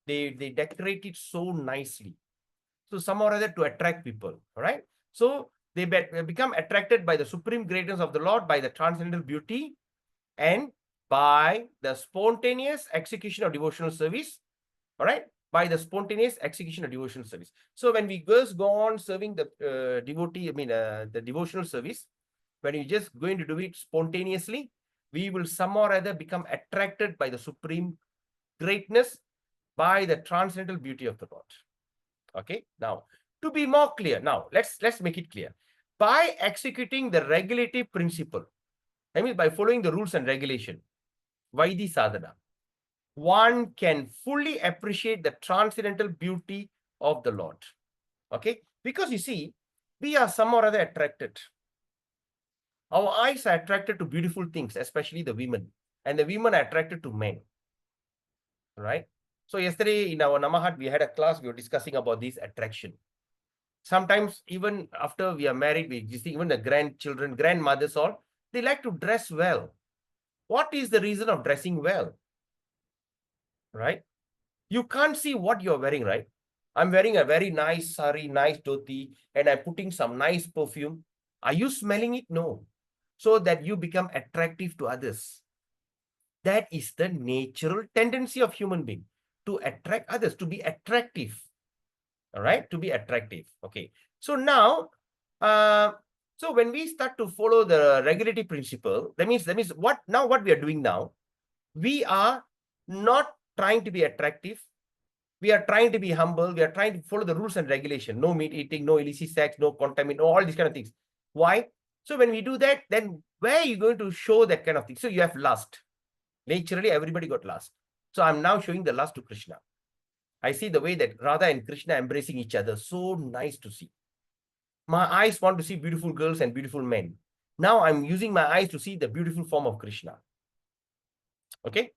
Speaker 1: they decorate it so nicely. So some or other to attract people, all right? So they become attracted by the supreme greatness of the Lord, by the transcendental beauty, and by the spontaneous execution of devotional service, all right? By the spontaneous execution of devotional service. So when we first go on serving the devotee, the devotional service, when you just going to do it spontaneously, we will some or other become attracted by the supreme greatness, by the transcendental beauty of the Lord. Okay, now to be more clear, now let's make it clear. By executing the regulative principle, I mean by following the rules and regulation, Vaidhi Sadhana, one can fully appreciate the transcendental beauty of the Lord. Okay, because you see, we are some or other attracted. Our eyes are attracted to beautiful things, especially the women, and the women are attracted to men. Right? So yesterday in our Namahat, we had a class, we were discussing about this attraction. Sometimes even after we are married, we see even the grandchildren, grandmothers, all, they like to dress well. What is the reason of dressing well? Right? You can't see what you're wearing, right? I'm wearing a very nice sari, nice dhoti, and I'm putting some nice perfume. Are you smelling it? No. So that you become attractive to others. That is the natural tendency of human being, to attract others, to be attractive. All right, to be attractive. Okay, so now so when we start to follow the regulative principle, that means what we are doing now, we are not trying to be attractive, we are trying to be humble, we are trying to follow the rules and regulation. No meat eating, no illicit sex, no contaminant, no all these kind of things. Why? So when we do that, then where are you going to show that kind of thing? So you have lust. Naturally everybody got lust. So I'm now showing the lust to Krishna. I see the way that Radha and Krishna embracing each other. So nice to see. My eyes want to see beautiful girls and beautiful men. Now I'm using my eyes to see the beautiful form of Krishna. Okay?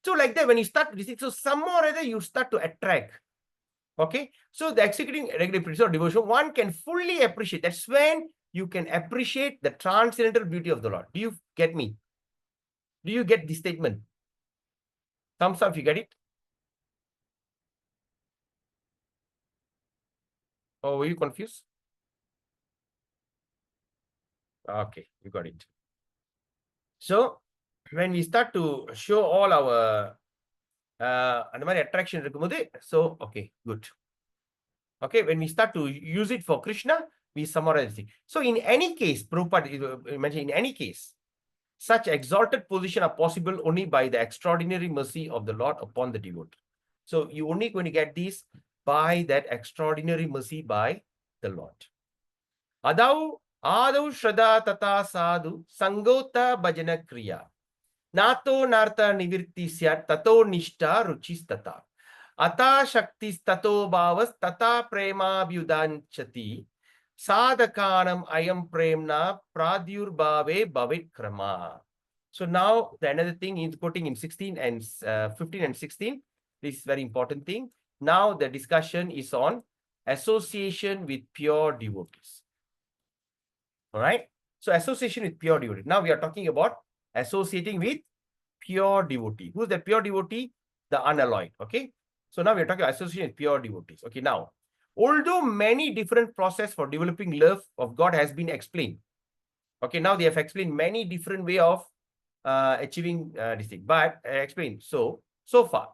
Speaker 1: So like that, when you start to see, so some more other you start to attract. Okay, so the executing regular principle of devotion, one can fully appreciate. That's when you can appreciate the transcendental beauty of the Lord. Do you get me? Do you get this statement? Thumbs up if you get it. Or were you confused? Okay, you got it. So when we start to show all our அந்த மாதிரி attraction இருக்கும்போது, so okay, good. Okay, when we start to use it for Krishna, we summarize it. So in any case, Prabhupada mentioned, in any case, such exalted position are possible only by the extraordinary mercy of the Lord upon the devotee. So you only going to get this by that extraordinary mercy by the Lord. Adau Shraddha Tata Sadhu Sangota Bhajana Kriya. Nato Nartha Nivirti Syat Tato Nishta Ruchis Tata. Ata Shaktis Tato Bhavas Tata Prema Vyudanchati. Sadhakanam Ayam Premna Pradyur Bhave Bhavit Krama. So now the another thing is quoting in 16 and 15 and 16. This is very important thing. Now the discussion is on association with pure devotees. All right. So association with pure devotee. Now we are talking about associating with pure devotee. Who's the pure devotee? The unalloyed. Okay. So now we are talking about association with pure devotees. Okay. Now, although many different process for developing love of God has been explained. Okay. Now they have explained many different way of achieving this thing. But explain. So far,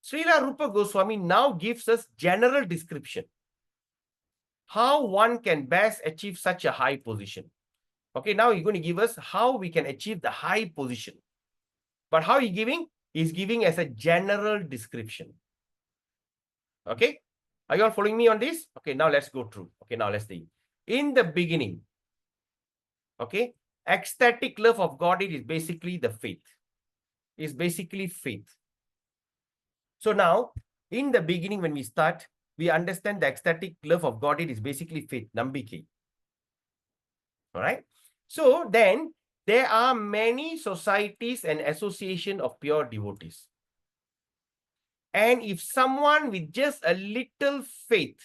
Speaker 1: Srila Rupa Goswami now gives us general description how one can best achieve such a high position. Okay, now you're going to give us how we can achieve the high position. But how he's giving? He's giving as a general description. Okay, are you all following me on this? Okay, now let's go through. Okay, now let's see. In the beginning, okay, ecstatic love of God is basically the faith. Is basically faith. So now, in the beginning, when we start, we understand the ecstatic love of God is basically faith, nambiki. All right. So then there are many societies and association of pure devotees. And if someone with just a little faith,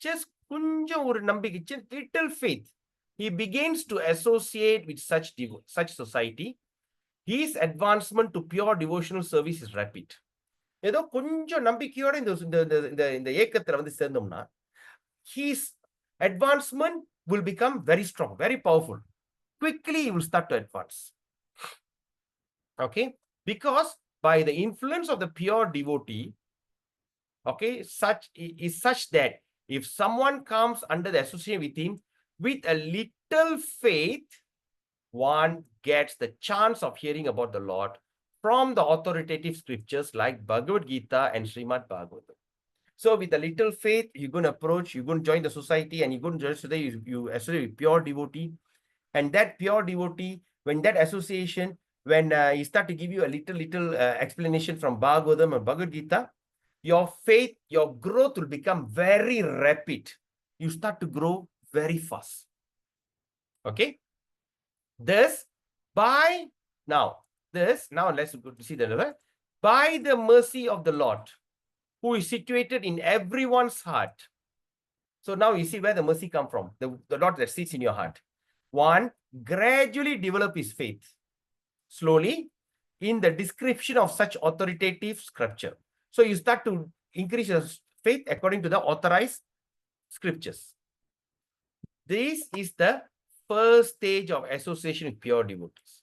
Speaker 1: just little faith, he begins to associate with such society, his advancement to pure devotional service is rapid. ஏதோ கொஞ்சம் நம்பிக்கையோட இந்த ஏக்கத்துல வந்து சேர்ந்தோம்னா his advancement will become very strong, very powerful. Quickly he will start to advance. Okay, because by the influence of the pure devotee, okay, such that if someone comes under the association with him with a little faith, one gets the chance of hearing about the Lord from the authoritative scriptures like Bhagavad Gita and Srimad Bhagavatam. So with a little faith, you're going to approach, you're going to join the society, and you're going to join today, you associate with pure devotee. And that pure devotee, when that association, when he start to give you a little explanation from Bhagavatam and Bhagavad Gita, your faith, your growth will become very rapid. You start to grow very fast. Okay. Now let's see the level. By the mercy of the Lord, who is situated in everyone's heart. So now you see where the mercy come from. The Lord that sits in your heart. One, gradually develop his faith. Slowly, in the description of such authoritative scripture. So you start to increase your faith according to the authorized scriptures. This is the first stage of association with pure devotees.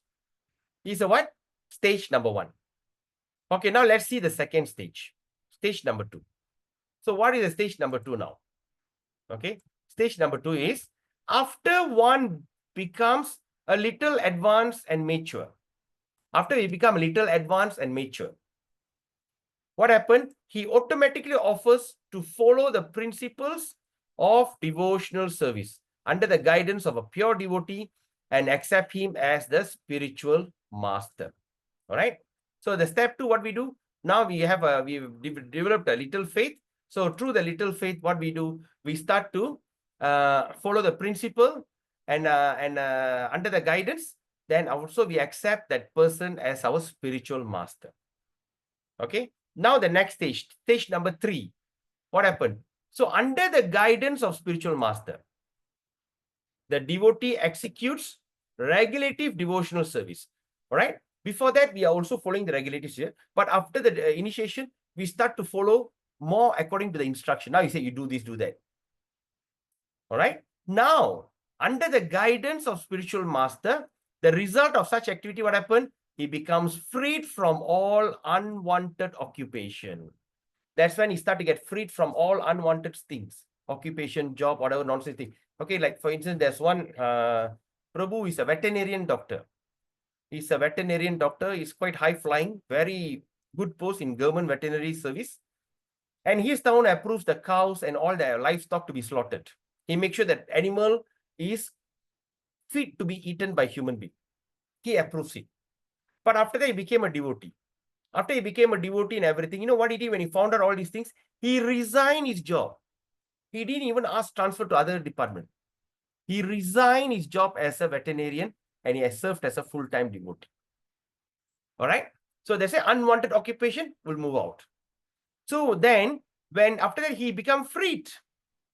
Speaker 1: Is a what? Stage number 1. Okay, now let's see the second stage. Stage number 2. So what is the stage number 2 now? Okay, stage number 2 is after one becomes a little advanced and mature. After he become a little advanced and mature, what happened? He automatically offers to follow the principles of devotional service under the guidance of a pure devotee and accept him as the spiritual master. All right. So the step 2, what we do? Now we've developed a little faith. So through the little faith, what we do? We start to follow the principle and under the guidance. Then also we accept that person as our spiritual master. Okay. Now the next stage, stage number 3. what happened? So under the guidance of spiritual master, the devotee executes regulative devotional service. All right. Before that, we are also following the regulatives here. But after the initiation, we start to follow more according to the instruction. Now you say you do this, do that. All right. Now, under the guidance of spiritual master, the result of such activity, what happened? He becomes freed from all unwanted occupation. That's when he start to get freed from all unwanted things, occupation, job, whatever nonsense thing. Okay, like for instance, there's one Prabhu is a veterinarian doctor. He's a veterinarian doctor. He's quite high flying, very good post in government veterinary service. And his town approves the cows and all their livestock to be slaughtered. He makes sure that animal is fit to be eaten by human being. He approves it. But after that, he became a devotee. After he became a devotee and everything, you know what he did when he found out all these things? He resigned his job. He didn't even ask transfer to other department. He resigned his job as a veterinarian and he has served as a full-time devotee. All right. So they say unwanted occupation will move out. So then when after that he become freed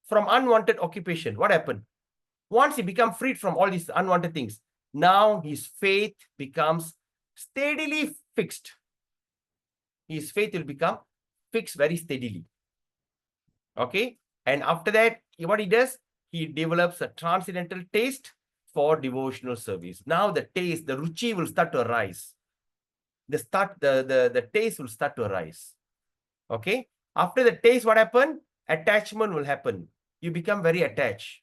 Speaker 1: from unwanted occupation, what happened? Once he become freed from all these unwanted things, now his faith becomes steadily fixed. His faith will become fixed very steadily. Okay. And after that, what he does, he develops a transcendental taste for devotional service. Now the taste, the ruchi will start to arise. The taste will start to arise. Okay. After the taste, what happened? Attachment will happen. You become very attached.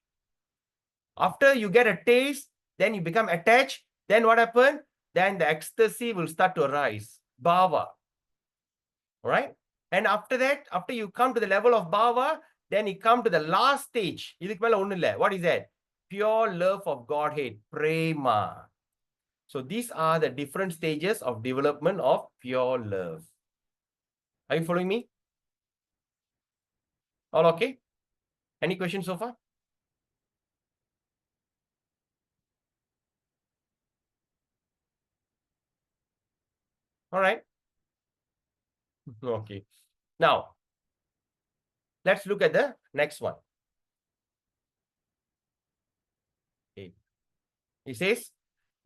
Speaker 1: After you get a taste, then you become attached. Then what happened? Then the ecstasy will start to arise. Bhava. All right. And after that, after you come to the level of bhava, then you come to the last stage. What is that? Pure love of Godhead. Prema. So these are the different stages of development of pure love. Are you following me? All okay? Any questions so far? All right. Okay. Now, let's look at the next one. Okay. It says,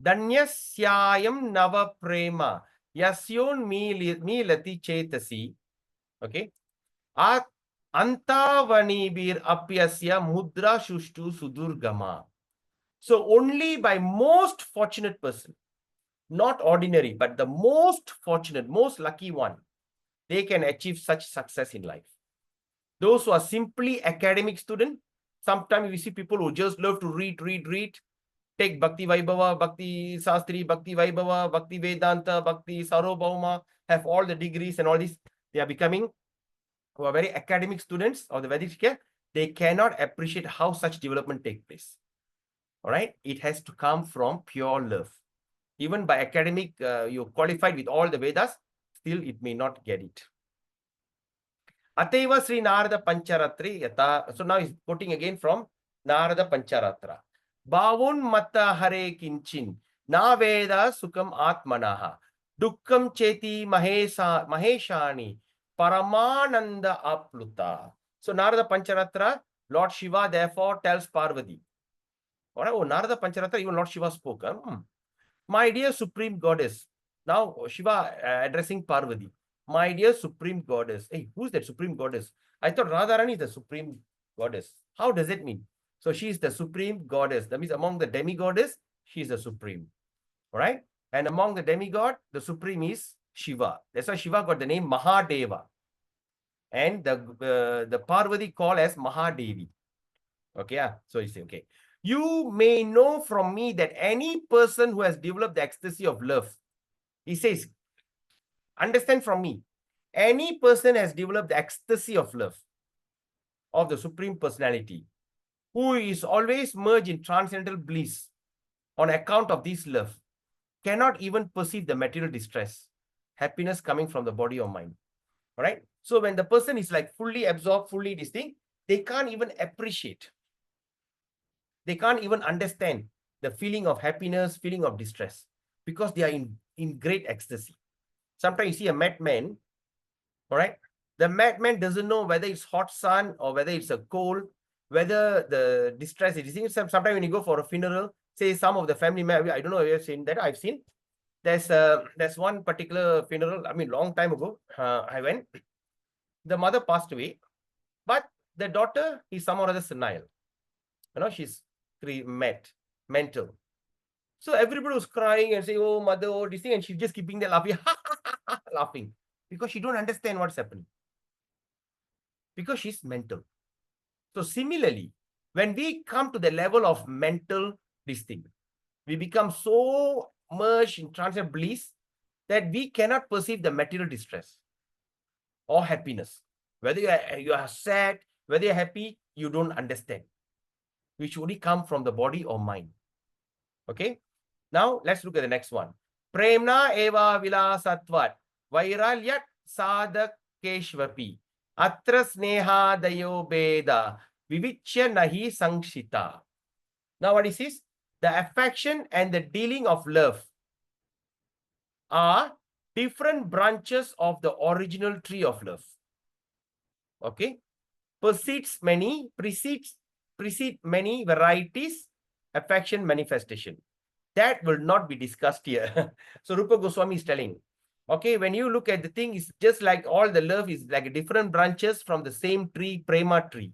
Speaker 1: Danyasyayam nava prema yasyon milati chetasi. Okay. Antavanibir apyasya mudra shushtu sudurgama. So only by most fortunate person, not ordinary, but the most fortunate, most lucky one, they can achieve such success in life. Those who are simply academic student, sometimes we see people who just love to read, take Bhakti Vaibhava, Bhakti Sastri, Bhakti Vaibhava, Bhakti Vedanta, Bhakti Sarvabhauma, have all the degrees and all this. They are becoming, who are very academic students of the Vedic care, they cannot appreciate how such development take place. All right. It has to come from pure love. Even by academic, you're qualified with all the Vedas, still it may not get it. Ateva Sri Narada Pancharatri Yata. So now he's quoting again from Narada Pancharatra. Bhavun Mata Hare Kinchin Na Veda Sukam Atmanaha Dukkam Cheti Maheshani Paramananda Apluta. So Narada Pancharatra, Lord Shiva therefore tells Parvati. All right, oh, Narada Pancharatra, even Lord Shiva spoke. My dear Supreme Goddess. Now Shiva addressing Parvati. My dear Supreme Goddess. Hey, who's that Supreme Goddess? I thought Radharani is the Supreme Goddess. How does it mean? So she is the Supreme Goddess. That means among the demigoddess, she is the Supreme. All right? And among the demigod, the Supreme is Shiva. That's why Shiva got the name Mahadeva. And the Parvati called as Mahadevi. Okay, yeah. So you say, okay. You may know from me that any person who has developed the ecstasy of love, he says, understand from me, any person has developed the ecstasy of love of the Supreme Personality, who is always merged in transcendental bliss on account of this love, cannot even perceive the material distress, happiness coming from the body or mind. All right. So when the person is like fully absorbed, fully this thing, they can't even appreciate. They can't even understand the feeling of happiness, feeling of distress, because they are in great ecstasy. Sometimes you see a madman, all right? The madman doesn't know whether it's hot sun or whether it's a cold, whether the distress is. Sometimes when you go for a funeral, say some of the family members, I don't know if you've seen that. I've seen. There's one particular funeral. I mean, long time ago, I went. The mother passed away, but the daughter is somehow rather senile. You know, she's mental. So everybody was crying and saying, "Oh, mother, oh, this thing," and she's just keeping there laughing, laughing, because she don't understand what's happening. Because she's mental. So similarly, when we come to the level of mental distinct, we become so merged in transient bliss that we cannot perceive the material distress or happiness. Whether you are sad, whether you're happy, you don't understand, which only come from the body or mind. Okay? Now, let's look at the next one. Premna eva vilasatvat vairalyat sadakeshvapi atra snehadayo beda vivichya nahi sankshita. Now, what is this? The affection and the dealing of love are different branches of the original tree of love. Okay? Precede many varieties, affection manifestation. That will not be discussed here. So Rupa Goswami is telling, okay, when you look at the thing, it's just like all the love is like different branches from the same tree, prema tree.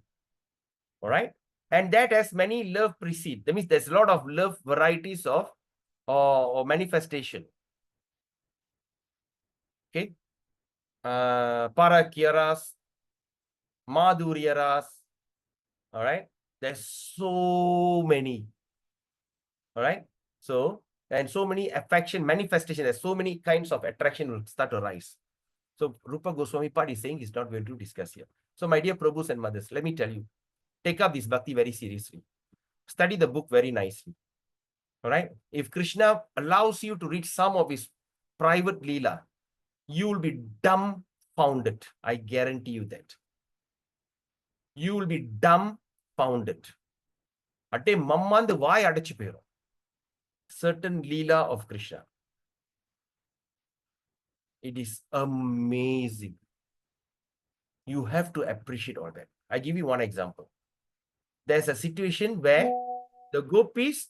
Speaker 1: All right? And that has many love precede. That means there's a lot of love varieties of or manifestation. Okay? Parakyaras, Madhuryaras. All right? There's so many. All right? So, and so many affection manifestation, there's so many kinds of attraction will start to rise. So Rupa Goswami part is saying he's not going to discuss here. So my dear Prabhus and mothers, let me tell you, take up this bhakti very seriously. Study the book very nicely. All right? If Krishna allows you to read some of his private leela, you will be dumbfounded. I guarantee you that. You will be dumbfounded. Atte mammandu vaai adachu perum. Certain leela of Krishna. It is amazing. You have to appreciate all that. I give you one example. There's a situation where the gopis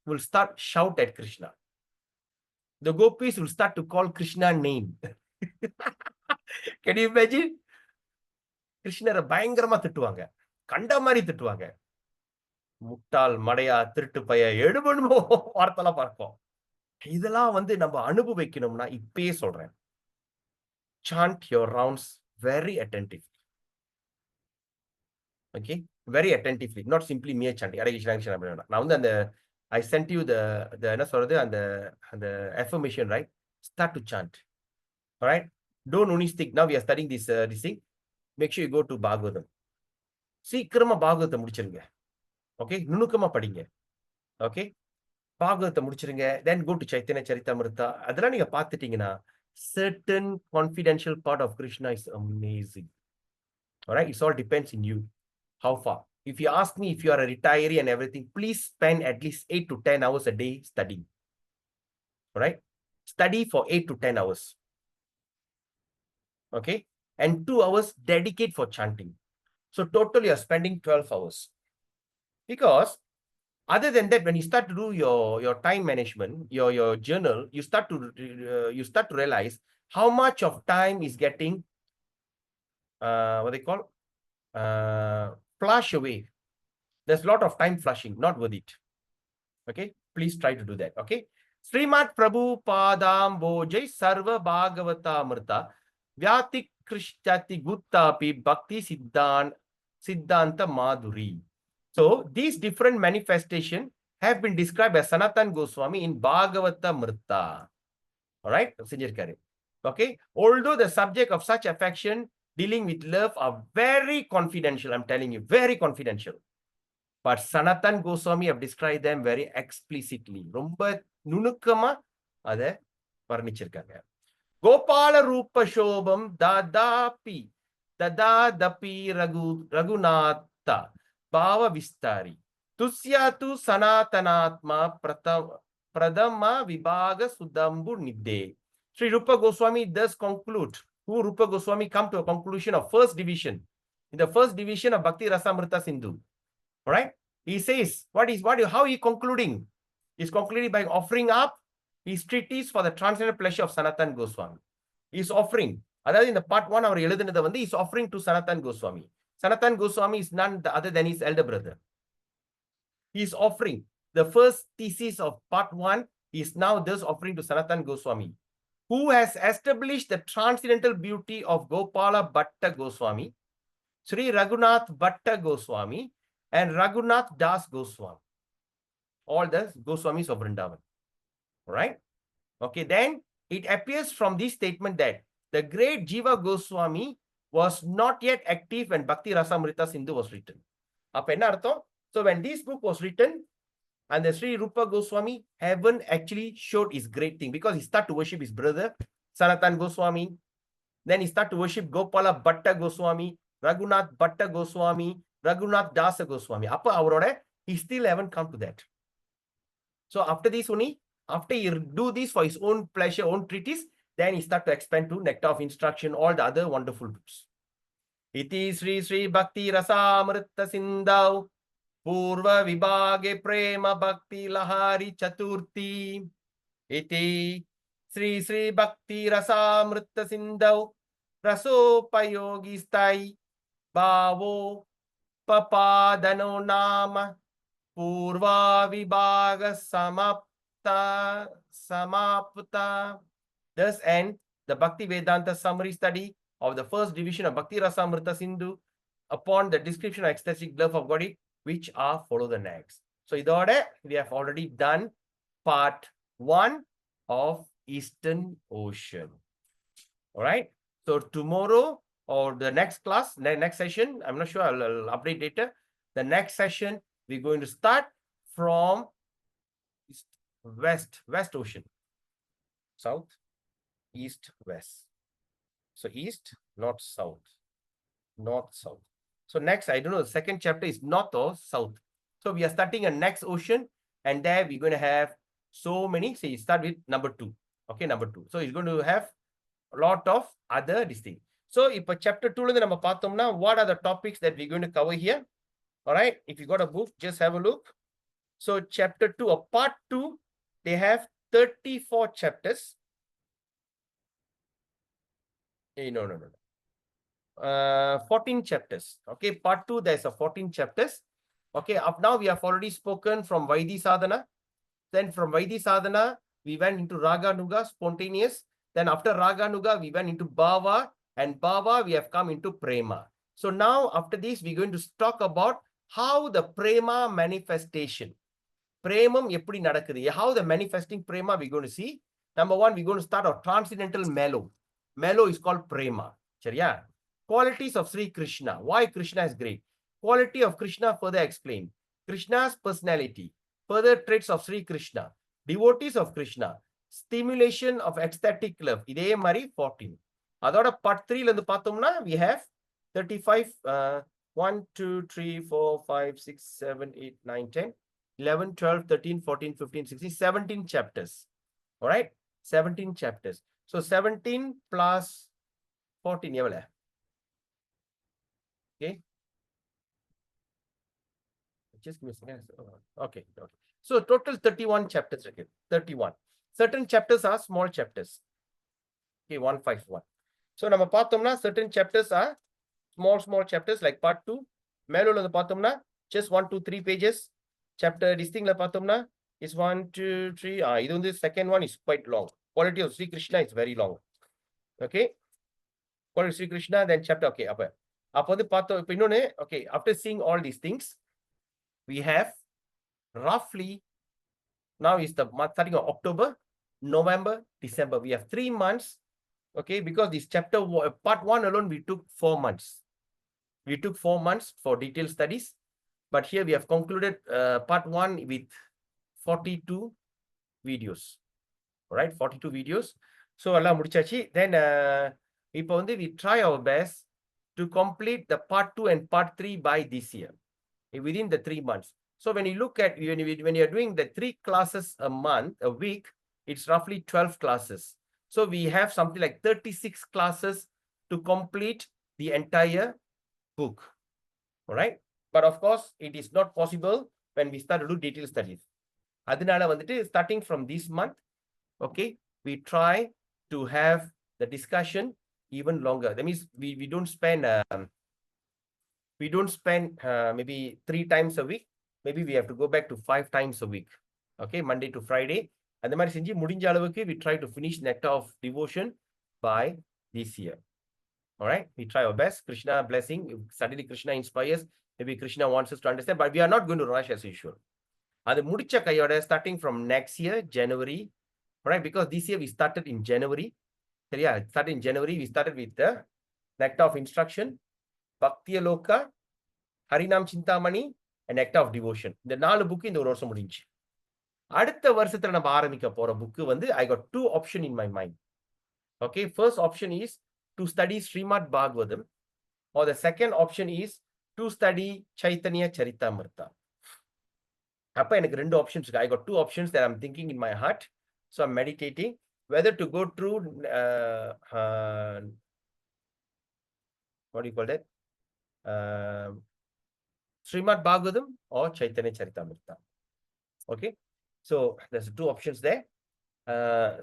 Speaker 1: will start shout at Krishna. The gopis will start to call Krishna name. Can you imagine? Krishna பயங்கரமா திட்டுவாங்க. கண்ட மாதிரி திட்டுவாங்க. முட்டாள் மடையா திருட்டு பைய எடுபடுமோ வார்த்தைலாம் பார்ப்போம். இதெல்லாம் நம்ம அனுபவிக்கணும்னா இப்பயே சொல்றேன். Chant your rounds very attentively. Okay? Very attentively. Not simply mere chanting. I sent you the affirmation, right? Start to chant. All right? Don't only stick. Now we are studying this thing. Make sure you go to Bhagavatam. சீக்கிரமா பாகவத்தை முடிச்சிருங்க. Okay? நுணுக்கமா படிங்க. Okay? பாகவத்தை முடிச்சிருங்க. Then go to Chaitanya Charitamrita. அதெல்லாம் நீங்க பார்த்துட்டீங்கன்னா certain confidential part of Krishna is amazing. All right? It all depends in you. How far? If you ask me, if you are a retiree and everything, please spend at least 8 to 10 hours a day studying. All right? Study for 8 to 10 hours. Okay? And 2 hours dedicate for chanting. So total you are spending 12 hours. Because other than that, when you start to do your time management, your journal, you start to realize how much of time is getting what they call flush away. There's a lot of time flushing, not worth it. Okay, please try to do that. Okay, Srimad Prabhupadam Bojai Sarva Bhagavata Mrta Vyati Krishtati Guttapi Bhakti Siddhanta Madhuri. So these different manifestations have been described by Sanatan Goswami in Bhagavata Mrta. All right, okay. Although the subject of such affection dealing with love are very confidential, I'm telling you, very confidential. But Sanatan Goswami have described them very explicitly. ரொம்ப நுணுக்கமா அதை வர்ணிச்சிருக்காங்க. கோபால ரூப சோபம் ததாதபி ரகுநாத்தா பாவ விஸ்தாரி துஸ்யாது சனாதனாத்மா பிரதம விபாக சுதம்பு நித்தே Sri Rupa Goswami does conclude. Who Rupa Goswami come to a conclusion of first division. In the first division of Bhakti Rasamrita Sindhu. All right. He says, how he concluding? He's concluding by offering up his treatise for the transcendental pleasure of Sanatan Goswami. He's offering. That in the part 1 அவர் எழுதுனது வந்து he's offering to Sanatan Goswami. Sanatan Goswami is none other than his elder brother. He's offering the first thesis of part 1 is now thus offering to Sanatan Goswami, who has established the transcendental beauty of Gopala Bhatta Goswami, Sri Raghunath Bhatta Goswami, and Raghunath Das Goswami. All the Goswamis of Vrindavan. All right. Okay, then it appears from this statement that the great Jiva Goswami was not yet active when Bhakti Rasamrita Sindhu was written. So when this book was written, and the Sri Rupa Goswami haven't actually showed his great thing, because he started to worship his brother, Sanatan Goswami. Then he started to worship Gopala Bhatta Goswami, Raghunath Bhatta Goswami, Raghunath Dasa Goswami. He still haven't come to that. So after this only, after he do this for his own pleasure, own treatise, then he start to expand to Nectar of Instruction, all the other wonderful books. Iti Sri Sri Bhakti Rasamrita Sindhu Purva Vibhage Prema Bhakti Lahari Chaturthi. Iti Sri Sri Bhakti Rasamrita Sindhu Rasopayogi Stai Bhavo Papadano Nama Purva Vibhaga Samapta. Thus end the Bhakti Vedanta summary study of the first division of Bhakti Rasamrita Sindhu upon the description of ecstatic love of God, which are follow the next. So, we have already done part 1 of Eastern Ocean. All right. So, tomorrow or the next class, next session, I'm not sure, I'll update later. The next session, we're going to start from West Ocean. South, East, West. So, East, North, South. North, South. So, next, I don't know, the second chapter is North or South. So, we are starting a next ocean, and there we're going to have so many. Say, start with number 2. Okay, number 2. So, it's going to have a lot of other distinct. So, if chapter 2, what are the topics that we're going to cover here? All right. If you got a book, just have a look. So, chapter 2 or part 2, they have 34 chapters. Hey, no. 14 chapters. Okay, part 2, there's a 14 chapters. Okay, up now we have already spoken from Vaidhi Sadhana. Then from Vaidhi Sadhana, we went into Raga Nuga, spontaneous. Then after Raga Nuga, we went into Bhava, and Bhava, we have come into Prema. So now after this, we're going to talk about how the Prema manifestation. Premam eppadi nadakudhu. How the manifesting Prema we're going to see. Number 1, we're going to start our transcendental mellow. Mellow is called Prema. Chariya? Qualities of Sri Krishna. Why Krishna is great? Quality of Krishna further explained. Krishna's personality. Further traits of Sri Krishna. Devotees of Krishna. Stimulation of ecstatic love. Idhe mari 14. Adoda part 3 landu pathomna, we have 35, 1, 2, 3, 4, 5, 6, 7, 8, 9, 10, 11, 12, 13, 14, 15, 16, 17 chapters. All right? 17 chapters. So 17 plus 14. Okay. Just give me a second. Okay. So total 31 chapters again. 31. Certain chapters are small chapters. Okay, 151. So nama pathomna, certain chapters are small chapters like part 2. Melo la pathomna, just 1, 2, 3 pages. Chapter distinct la pathomna is 1, 2, 3. Even the second one is quite long. Quality of Sri Krishna is very long. Okay. Quality of Sri Krishna, then chapter. Okay, okay, after seeing all these things, we have roughly, now is the month starting of October, November, December. We have 3 months. Okay, because this chapter, part 1 alone, we took 4 months. We took 4 months for detailed studies. But here we have concluded part 1 with 42 videos. All right, 42 videos. So, Allah mudichachi. Then, we try our best to complete the part 2 and part 3 by this year, within the 3 months. So when you look at, when you're doing the 3 classes a week, it's roughly 12 classes. So we have something like 36 classes to complete the entire book. All right. But of course, it is not possible when we start to do detailed studies. அதனால வந்துட்டு starting from this month, okay, we try to have the discussion even longer. That means we don't spend maybe 3 times a week. Maybe we have to go back to 5 times a week. Okay, Monday to Friday. அந்த மாதிரி செஞ்சு முடிஞ்ச அளவுக்கு we try to finish Nectar of Devotion by this year. All right, we try our best. Krishna blessing. If suddenly Krishna inspires, maybe Krishna wants us to understand, but we are not going to rush as usual. அது முடிச்ச கையோட starting from next year, January, right? Because this year we started in January. சரியா? Started in January, we started with the Nectar of Instruction, Bhakti Aloka, Harinam Chintamani, and Nectar of Devotion. இந்த 4 book இந்த ஒரு வருஷம் முடிஞ்சு. அடுத்த வருஷத்துல நம்ம ஆரம்பிக்க போற புக் வந்து I got 2 options in my mind. Okay, first option is to study Srimad Bhagavatam, or the second option is to study Chaitanya Charitamrita. அப்ப எனக்கு 2 options இருக்கு. I got 2 options that I'm thinking in my heart. So I'm meditating whether to go through what do you call that? Srimad Bhagavatam or Chaitanya Charitamrita. Okay, so there's 2 options there.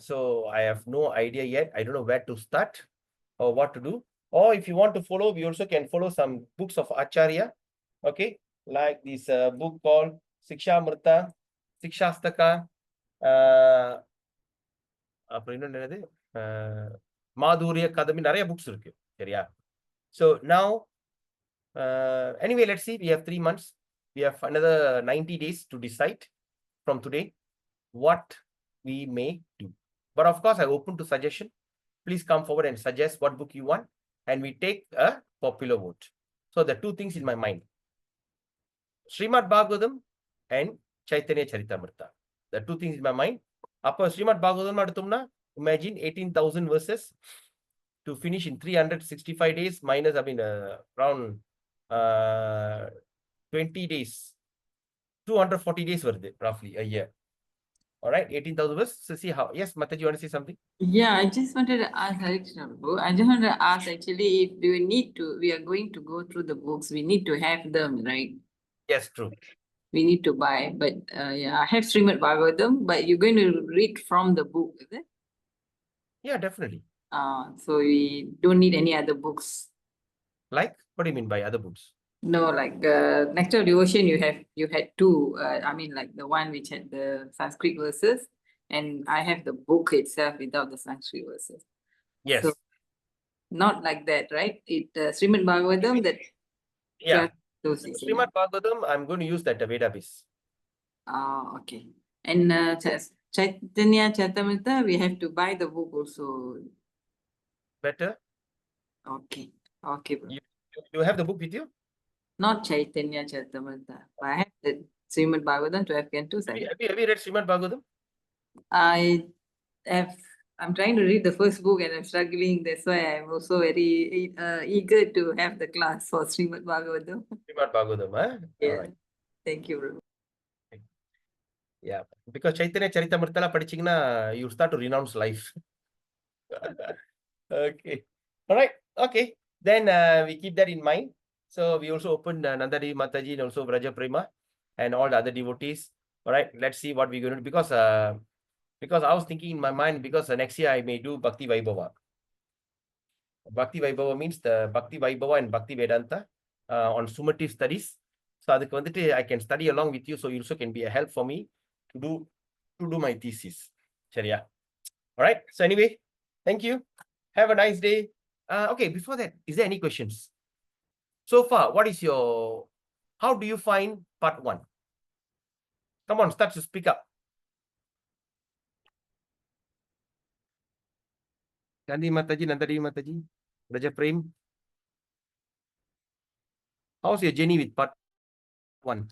Speaker 1: So I have no idea yet. I don't know where to start or what to do. Or if you want to follow, we also can follow some books of Acharya. Okay, like this book called Sikshamrita, Sikshastaka, அப்புறம் இன்னொன்னு என்னது மாதுரிய கதமி நிறைய books இருக்கு சரியா. So now anyway, let's see, we have 3 months, we have another 90 days to decide from today what we may do. But of course, I open to suggestion. Please come forward and suggest what book you want, and we take a popular vote. So there are 2 things in my mind: Srimad Bhagavatam and Chaitanya Charitamrita. There are 2 things in my mind. அப்போ ஸ்ரீமத் பாகவதம் எடுத்தோம்னா imagine 18,000 verses to finish in 365 days minus around 20 days, 240 days வருது roughly a year. All right, 18,000 verses. So see how. Yes, Mataji, you want to say something?
Speaker 4: Yeah, I just wanted to ask Harikrishna Prabhu. I just wanted to ask actually if we are going to go through the books, we need to have them, right?
Speaker 1: Yes, true.
Speaker 4: We need to buy, but yeah, I have Srimad Bhagavatam, but you're going to read from the book, is it?
Speaker 1: Yeah, definitely.
Speaker 4: So we don't need any other books.
Speaker 1: Like, what do you mean by other books?
Speaker 4: No, like Nectar of Devotion, you had 2. I mean, like the one which had the Sanskrit verses, and I have the book itself without the Sanskrit verses.
Speaker 1: Yes.
Speaker 4: So not like that, right? Srimad Bhagavatam that.
Speaker 1: Yeah.
Speaker 4: Those is
Speaker 1: Srimad Bhagavatam, I'm going to use that database.
Speaker 4: Okay. And Chaitanya Charitamrita, we have to buy the book also.
Speaker 1: Better?
Speaker 4: Okay. Okay, bro.
Speaker 1: You have the book with you?
Speaker 4: Not Chaitanya Charitamrita. I have the Srimad Bhagavatam to have two sides.
Speaker 1: Have you read Srimad Bhagavatam?
Speaker 4: I'm trying to read the first book and I'm struggling. That's why I'm also very eager to have the class for Srimad Bhagavatam.
Speaker 1: Srimad Bhagavatam, huh?
Speaker 4: Yeah.
Speaker 1: All right.
Speaker 4: Thank you, bro.
Speaker 1: Yeah, because Chaitanya Charitamrita படிச்சீங்கன்னா you start to renounce life. Okay. All right. Okay. Then we keep that in mind. So we also opened Nandari Mataji and also Vraja Prema and all the other devotees. All right. Let's see what we're going to do, because I was thinking in my mind, because next year I may do Bhakti Vaibhava. Bhakti Vaibhava means the Bhakti Vaibhava and Bhakti Vedanta on summative studies. So அதுக்கு வந்துட்டு I can study along with you, so you also can be a help for me to do my thesis. சரியா? All right. So anyway, thank you. Have a nice day. Okay, before that, is there any questions? So far, how do you find part 1? Come on, start to speak up. Gandhi Mataji, Nandari Mataji, Raja Prem. How's your journey with part 1?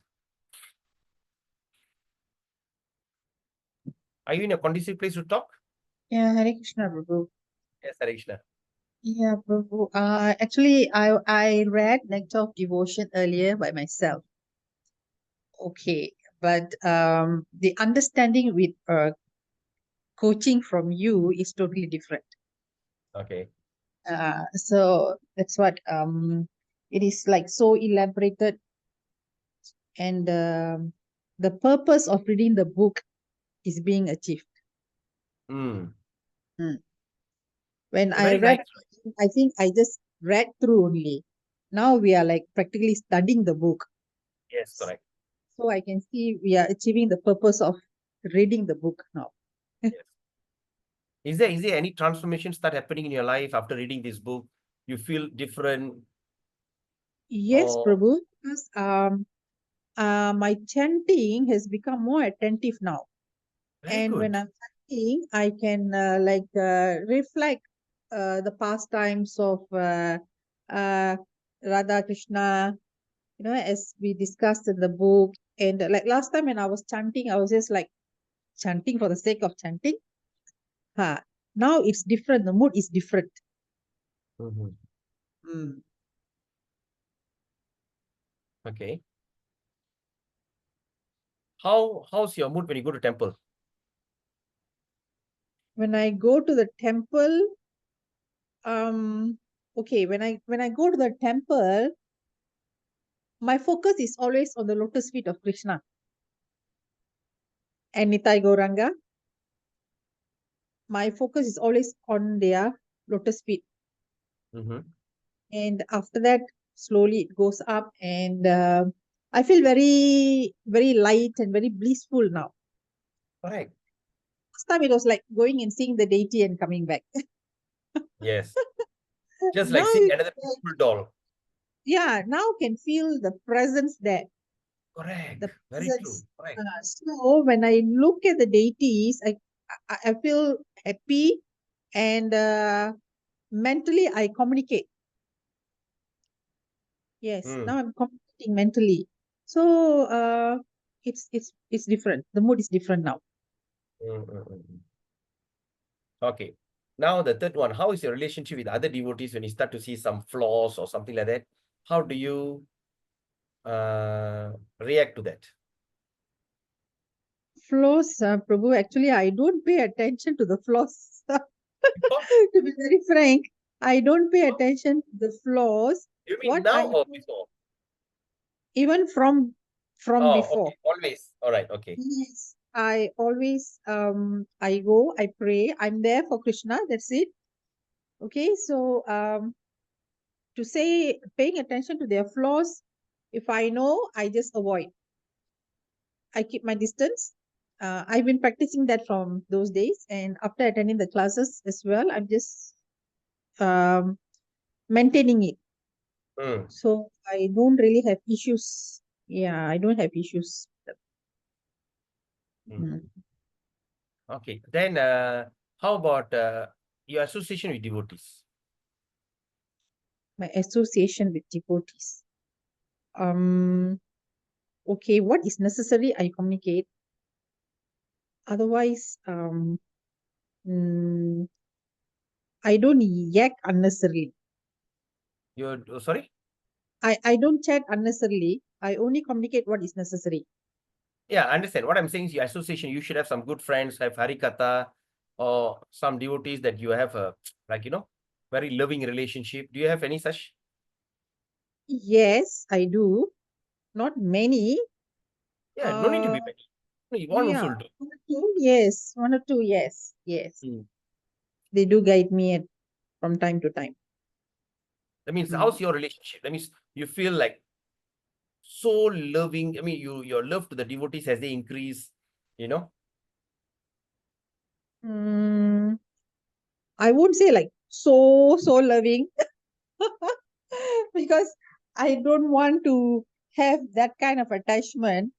Speaker 1: Are you in a conducive place to talk?
Speaker 5: Yeah, Hare Krishna, Prabhu.
Speaker 1: Yes, Hare Krishna.
Speaker 5: Yeah, Prabhu. Actually, I read Nectar of Devotion earlier by myself. Okay, but the understanding with coaching from you is totally different.
Speaker 1: Okay.
Speaker 5: So that's what it is like so elaborated, and the purpose of reading the book is being achieved.
Speaker 1: Mm.
Speaker 5: When
Speaker 1: So
Speaker 5: I
Speaker 1: very
Speaker 5: read,
Speaker 1: nice.
Speaker 5: I think I just read through only. Now we are like practically studying the book.
Speaker 1: Yes, correct.
Speaker 5: So I can see we are achieving the purpose of reading the book now.
Speaker 1: Yes. Is there any transformations that happening in your life after reading this book? You feel different?
Speaker 5: Yes,
Speaker 1: or
Speaker 5: Prabhu, because my chanting has become more attentive now.
Speaker 1: Very
Speaker 5: And when
Speaker 1: good.
Speaker 5: I'm chanting, I can reflect the pastimes of Radha Krishna, as we discussed in the book. And like last time when I was chanting, I was just like chanting for the sake of chanting. Now it's different. The mood is different.
Speaker 1: Mhm.
Speaker 5: Mm.
Speaker 1: Okay. How's your mood when you go to temple?
Speaker 5: When I go to the temple, okay, when I go to the temple, my focus is always on the lotus feet of Krishna and Nitai Gauranga. My focus is always on their lotus feet.
Speaker 1: Mm-hmm.
Speaker 5: And after that, slowly it goes up, and I feel very, very light and very blissful now.
Speaker 1: Correct.
Speaker 5: Last time it was like going and seeing the deity and coming back.
Speaker 1: Yes. Just
Speaker 5: Now
Speaker 1: like seeing
Speaker 5: it's
Speaker 1: another
Speaker 5: like,
Speaker 1: beautiful doll.
Speaker 5: yeah, now can feel the presence there.
Speaker 1: Correct.
Speaker 5: The
Speaker 1: Very true.
Speaker 5: presence.
Speaker 1: Correct.
Speaker 5: So when I look at the deities, I feel happy, and mentally I communicate. Yes,
Speaker 1: Mm.
Speaker 5: now I'm communicating mentally. So it's different. The mood is different now.
Speaker 1: Mm, mm, mm, mm. Okay. Now the third one. How is your relationship with other devotees when you start to see some flaws or something like that? How do you react to that?
Speaker 5: Flaws, Prabhu, actually I don't pay attention to the flaws.
Speaker 1: Before?
Speaker 5: To be very frank, I don't pay attention to the flaws.
Speaker 1: You mean
Speaker 5: What
Speaker 1: now
Speaker 5: I
Speaker 1: or
Speaker 5: do,
Speaker 1: before?
Speaker 5: even from
Speaker 1: Oh,
Speaker 5: before.
Speaker 1: okay. Always. All right. Okay.
Speaker 5: Yes, I always I go, I pray, I'm there for Krishna, that's it. Okay, so to say paying attention to their flaws, if I know, I just avoid. I keep my distance. I've been practicing that from those days, and after attending the classes as well, I'm just maintaining it.
Speaker 1: Mm.
Speaker 5: So I don't really have issues. Yeah, I don't have issues.
Speaker 1: Mm.
Speaker 5: Mm.
Speaker 1: Okay. Then how about your association with devotees?
Speaker 5: My association with devotees. Okay, what is necessary, I communicate. Otherwise, I don't yak unnecessarily.
Speaker 1: You sorry?
Speaker 5: I don't chat unnecessarily. I only communicate what is necessary.
Speaker 1: Yeah, I understand. What I'm saying is your association, you should have some good friends, have Harikatha or some devotees that you have a very loving relationship. Do you have any such?
Speaker 5: Yes, I do. Not many.
Speaker 1: Yeah, no need to be many. One
Speaker 5: Yeah,
Speaker 1: also will do.
Speaker 5: 1 or 2, yes. 1 or 2, yes. Yes.
Speaker 1: Mm.
Speaker 5: They do guide me from time to time.
Speaker 1: That means
Speaker 5: Mm.
Speaker 1: how's your relationship? That means you feel like so loving. I mean, your love to the devotees as they increase, you know?
Speaker 5: I won't say like so loving because I don't want to have that kind of attachment.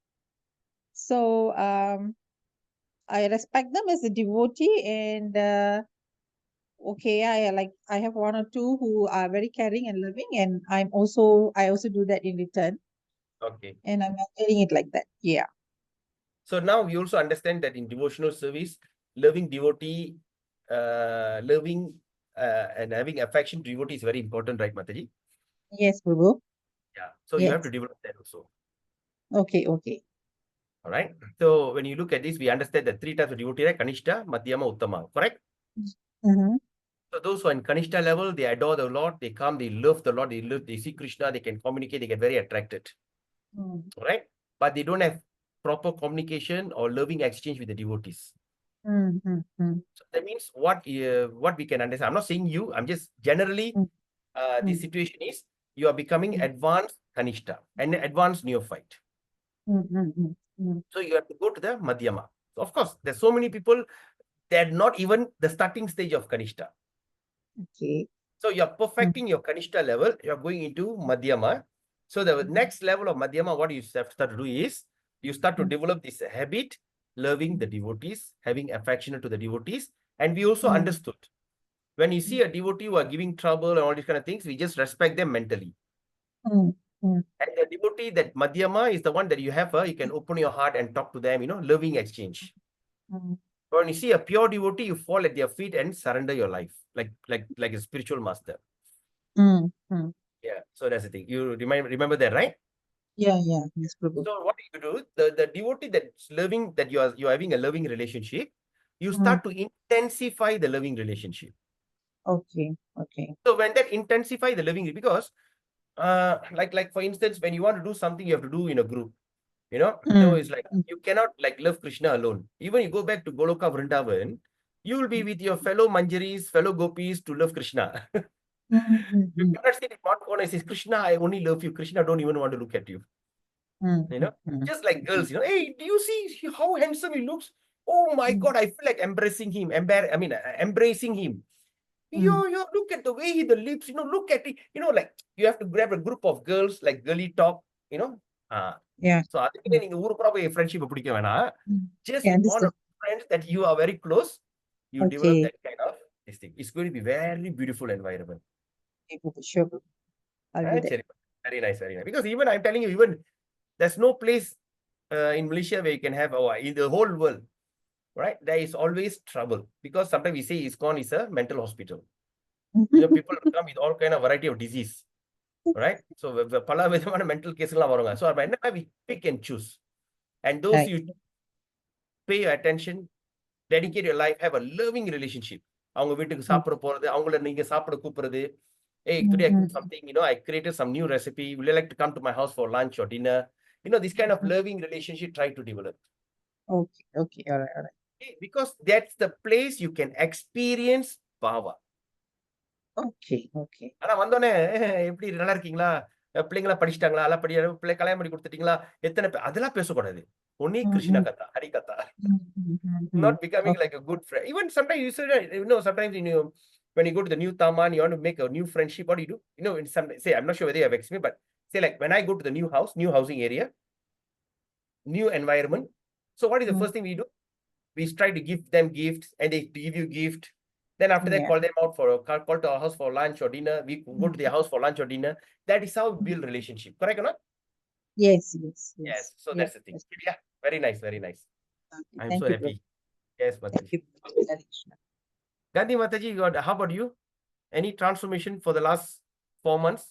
Speaker 5: So I respect them as a devotee, and okay, I have 1 or 2 who are very caring and loving, and I also do that in return,
Speaker 1: Okay.
Speaker 5: and I'm getting it like that. Yeah.
Speaker 1: So now we also understand that in devotional service, loving devotee, loving and having affection to devotee is very important, right, Mataji?
Speaker 5: Yes, Prabhu.
Speaker 1: Yeah. So you have
Speaker 5: Yes.
Speaker 1: to develop that also.
Speaker 5: Okay.
Speaker 1: All right. So when you look at this, we understand the three types of devotee, right? Kanishta, Madhyama, Uttama. Correct?
Speaker 5: Mm-hmm.
Speaker 1: So those who are in Kanishta level, they adore the Lord, they come, they love the Lord, they see Krishna, they can communicate, they get very attracted. Right? But they don't have proper communication or loving exchange with the devotees.
Speaker 5: Mm-hmm.
Speaker 1: So that means what we can understand. I'm not saying you, I'm just generally the situation is you are becoming advanced Kanishta and advanced neophyte. So you have to go to the Madhyama. So of course, there's so many people, they're not even the starting stage of Kanishta.
Speaker 5: Okay.
Speaker 1: So you're perfecting your Kanishta level, you're going into Madhyama. So the next level of Madhyama, what you have to start to do is, you start to develop this habit, loving the devotees, having affection to the devotees. And we also understood, when you see a devotee who are giving trouble and all these kind of things, we just respect them mentally. And the devotee, that Madhyama is the one that you have, you can open your heart and talk to them, loving exchange. When you see a pure devotee, you fall at their feet and surrender your life, like a spiritual master. Yeah, so that's the thing. You remember that, right?
Speaker 5: Yeah. Yes, Prabhu.
Speaker 1: So what you do, the devotee that's loving, that you're having a loving relationship, you start to intensify the loving relationship.
Speaker 5: Okay.
Speaker 1: So when that intensify the loving, because like for instance, when you want to do something, you have to do in a group. So it's like you cannot like love Krishna alone. Even you go back to Goloka Vrindavan, you will be with your fellow Manjaris, fellow gopis to love Krishna. You cannot sit in one corner and say, Krishna, I only love you. Krishna don't even want to look at you. Just like girls, hey, do you see how handsome he looks? Oh my God, I feel like embracing him. Embracing him. You look at the way the lips, look at it. Like you have to grab a group of girls, like girly talk,
Speaker 5: Yeah.
Speaker 1: So அதுக்கு நீங்க ஊரு கூட போய் friendship பிடிக்க வேணாம். Just
Speaker 5: Yeah,
Speaker 1: one or
Speaker 5: understood.
Speaker 1: two friends that you are very close, you develop
Speaker 5: Okay.
Speaker 1: that kind of this thing. It's going to be very beautiful environment.
Speaker 5: Okay, Prabhu. Sure, Prabhu. I'll do that.
Speaker 1: சரி. Very nice, very nice. Because even I'm telling you, even there's no place in Malaysia where you can have, in the whole world, right? There is always trouble. Because sometimes we say ISKCON is a mental hospital. People come with all kind of variety of disease, right? So பல விதமான mental case எல்லாம் வருங்க. So we pick and choose. And those
Speaker 5: Right.
Speaker 1: you pay your attention, dedicate your life, have a loving relationship. அவங்க வீட்டுக்கு சாப்பிட போறது, அவங்கள நீங்க சாப்பிட கூப்பிடுறது. Hey, today I cooked something, I created some new recipe. Would you like to come to my house for lunch or dinner? This kind of loving relationship, try to develop.
Speaker 5: Okay. All right.
Speaker 1: Okay? Because that's the place you can experience power.
Speaker 5: Okay.
Speaker 1: ஆனா வந்தோடனே எப்படி நல்லா இருக்கீங்களா, பிள்ளைங்களா படிச்சிட்டாங்களா, எல்லாம் பிள்ளை கல்யாணம் பண்ணி கொடுத்துட்டீங்களா, எத்தனை பேர், அதெல்லாம் பேசக்கூடாது. ஒன்னே கிருஷ்ணா கதா, ஹரி கதா. Not becoming like a good friend. Even sometimes you say, sometimes when you go to the new Taman, you want to make a new friendship. What do you do? In some, say, I'm not sure whether you have experienced, but say like when I go to the new house, new housing area, new environment. So what is the first thing we do? We try to give them gifts, and they give you gift. Then after that,
Speaker 5: Yeah.
Speaker 1: call them out call to our house for lunch or dinner. We go to their house for lunch or dinner. That is how we build relationship. Correct or not?
Speaker 5: Yes.
Speaker 1: So that's the thing. Yeah, very nice, very nice.
Speaker 5: Okay,
Speaker 1: I'm
Speaker 5: thank
Speaker 1: so
Speaker 5: you,
Speaker 1: happy.
Speaker 5: Prabhu.
Speaker 1: Yes,
Speaker 5: Thank
Speaker 1: Mataji.
Speaker 5: you. Hare Krishna.
Speaker 1: Gandhi Mataji, how about you? Any transformation for the last 4 months?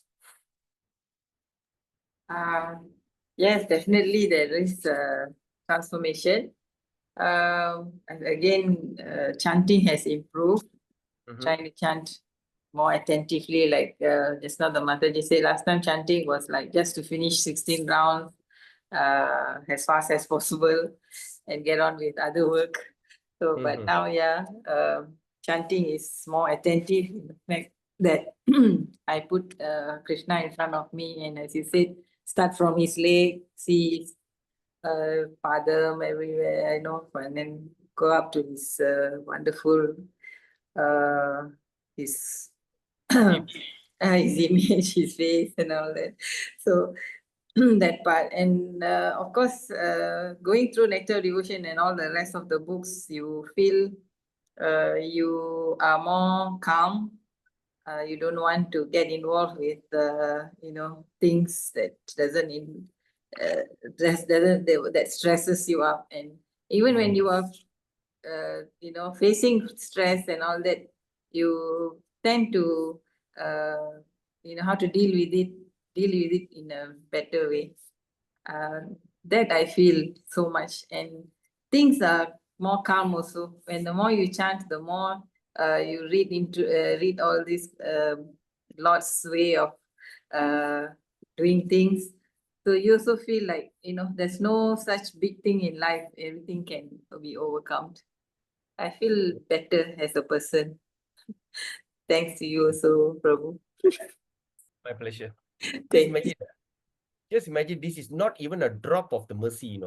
Speaker 4: Yes, definitely there is transformation. And again, chanting has improved. Trying to chant more attentively, like just now the Mataji said, last time chanting was like just to finish 16 rounds as fast as possible and get on with other work. So, but now, chanting is more attentive in the fact that I put Krishna in front of me, and as you said, start from his leg, see his padam everywhere, and then go up to his wonderful his his image, his face, and all that. So that part, and of course, going through Nectar Devotion and all the rest of the books, you feel you are more calm. You don't want to get involved with things that that stresses you up, and even when you are facing stress and all that, you tend to how to deal with it in a better way. that I feel so much, and things are more calm also. When the more you chant, the more you read all this Lord's way of doing things. So you also feel like, there's no such big thing in life. Everything can be overcome. I feel better as a person. Thanks to you also, Prabhu.
Speaker 1: My pleasure.
Speaker 4: Thank you.
Speaker 1: Just imagine this is not even a drop of the mercy,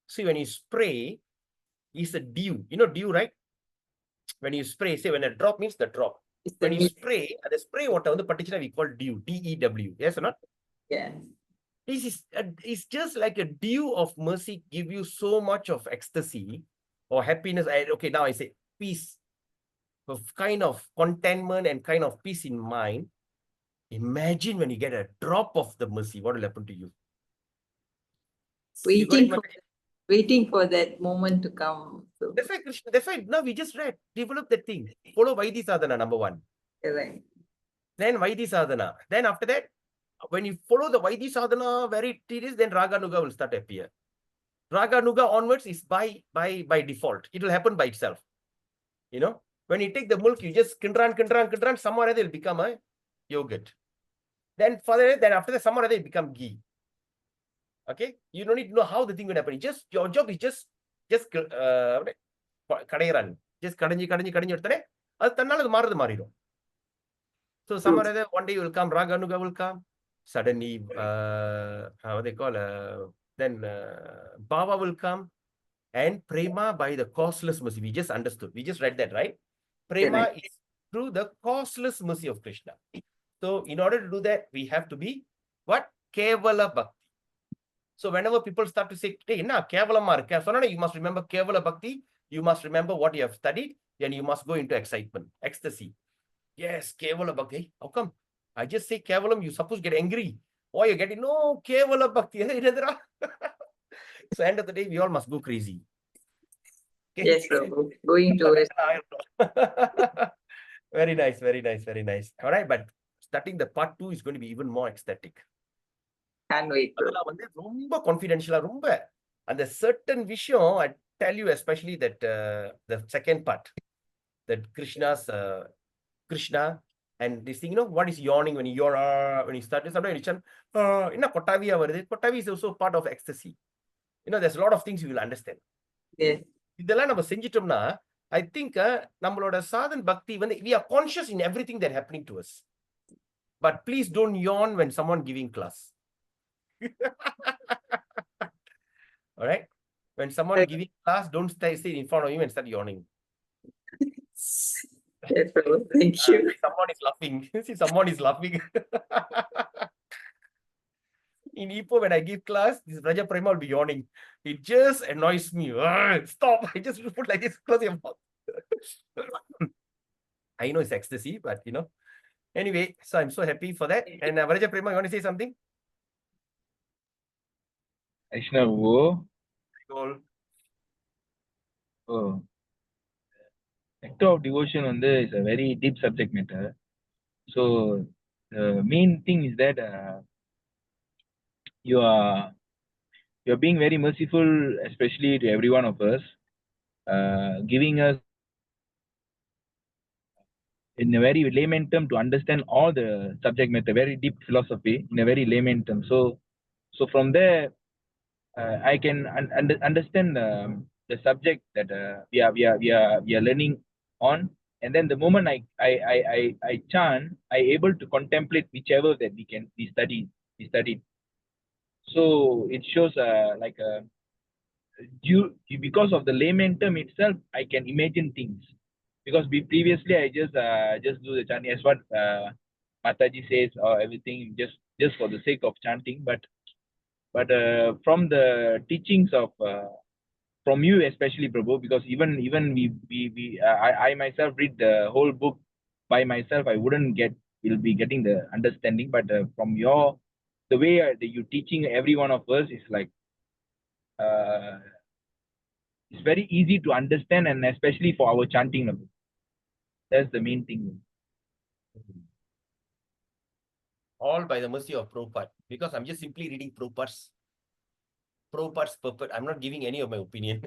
Speaker 1: See, when you spray, it's a dew. You know dew, right? When you spray, say when a drop means the drop.
Speaker 4: It's
Speaker 1: When
Speaker 4: the
Speaker 1: you
Speaker 4: mist.
Speaker 1: spray, the spray water, particularly we call dew, D-E-W. Yes or not?
Speaker 4: Yeah.
Speaker 1: This is it's just like a dew of mercy, give you so much of ecstasy or happiness. Okay, now I say peace, of kind of contentment and kind of peace in mind. Imagine when you get a drop of the mercy, what will happen to you? You got it,
Speaker 4: Waiting for that moment to come. So,
Speaker 1: That's why Krishna, that's why now we just read, develop that thing. Follow Vaidhi sadhana, number one.
Speaker 4: right.
Speaker 1: Then Vaidhi sadhana. Then after that, when you follow the Vaidhi sadhana very it is, then Raga Nuga will start appear. Raga Nuga onwards is by default. It will happen by itself. When you take the milk, you just kindran, somewhere it will become a yogurt. Then after that, somewhere it will become ghee. Okay? You don't need to know how the thing will happen. Your job is just kadairan. Just kadanji எடுத்தனே அது தன்னால அது மாறிடும். So somewhere one day will come, Raga Nuga will come. Suddenly, what they call, then Bhava will come. And Prema by the causeless mercy. We just understood. We just read that, right? Prema is through the causeless mercy of Krishna. So in order to do that, we have to be what? Kevala Bhakti. So whenever people start to say, hey, Kevalama irukka, so you must remember Kevala Bhakti. You must remember what you have studied. And you must go into excitement, ecstasy. Yes, Kevala Bhakti. How come? I just say Kevalam, you suppose get angry. Why you getting, no, Kevala Bhakti. So end of the day, we all must go crazy. Okay.
Speaker 4: Yes, Prabhu. Going to it.
Speaker 1: Very nice, very nice, very nice. All right, but starting the part 2 is going to be even more ecstatic.
Speaker 4: Can't wait.
Speaker 1: ரொம்ப confidential, and a certain விஷயம், I tell you especially that the second part, that Krishna and this thing, what is yawning when you yawn, when you start, sometimes kottaviya varudhu. Kottavi is also part of ecstasy. There's a lot of things you will understand.
Speaker 4: Yes.
Speaker 1: இதெல்லாம் நம்ம செஞ்சிட்டோம்னா, I think நம்மளோட சாதன் பக்தி we are conscious in everything that happening to us. But please don't yawn when someone giving class. All right? When someone giving class, don't sit in front of him and start yawning.
Speaker 4: Yes, Prabhu. Thank you.
Speaker 1: Someone is laughing. See, someone is laughing. In Ipoh, when I give class, this Raja Prema will be yawning. It just annoys me. Stop. I just put like this, close your mouth. I know it's ecstasy, but Anyway, so I'm so happy for that. And Raja Prema, you want to say something?
Speaker 3: Oh, Nectar of devotion is a very deep subject matter. So the main thing is that you're being very merciful, especially to every one of us, giving us in a very layman term to understand all the subject matter, very deep philosophy in a very layman term. So from there, I can understand the subject that we are learning on, and then the moment I chant, I able to contemplate whichever that we studied. So it shows like because of the layman term itself, I can imagine things. Because previously I just do the chanting as what Mataji says or everything just for the sake of chanting, but from the teachings of from you especially, Prabhu, because even I myself read the whole book by myself, I will be getting the understanding, but from the way that you teaching every one of us is like it's very easy to understand, and especially for our chanting level. That's the main thing.
Speaker 1: All by the mercy of Prabhupada, because I'm just simply reading Prabhupada's Prabhupada's purpose. I'm not giving any of my opinion.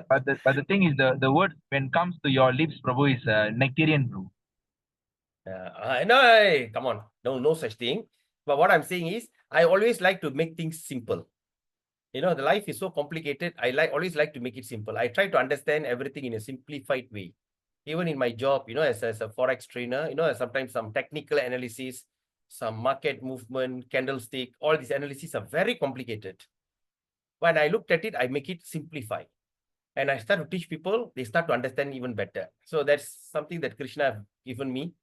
Speaker 3: But the thing is, the word when comes to your lips, Prabhu, is nectarian brew.
Speaker 1: No, come on. No such thing. But what I'm saying is, I always like to make things simple. You know, the life is so complicated. I always like to make it simple. I try to understand everything in a simplified way. Even in my job, you know, as a Forex trainer, you know, sometimes some technical analysis, some market movement, candlestick, all these analyses are very complicated. When I looked at it, I make it simplified. And I start to teach people, they start to understand even better. So that's something that Krishna have given me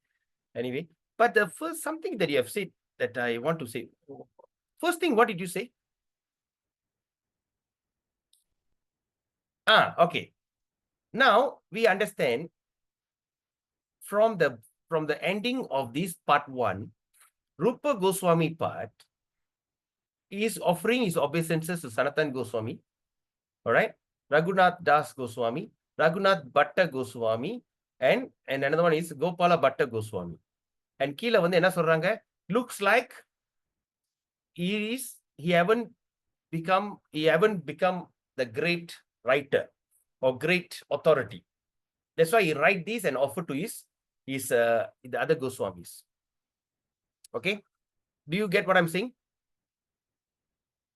Speaker 1: anyway. But the first something that you have said that I want to say. First thing, what did you say? Okay. Now we understand from the ending of this part 1, Rupa Goswami part is offering his obeisances to Sanatan Goswami. All right. Raghunath Das Goswami, Raghunath Bhatta Goswami, and another one is Gopala Bhatta Goswami. And கீழ வந்து என்ன சொல்றாங்க? Looks like he haven't become the great writer or great authority. That's why he write this and offer to the other Goswamis. Okay, do you get what I'm saying?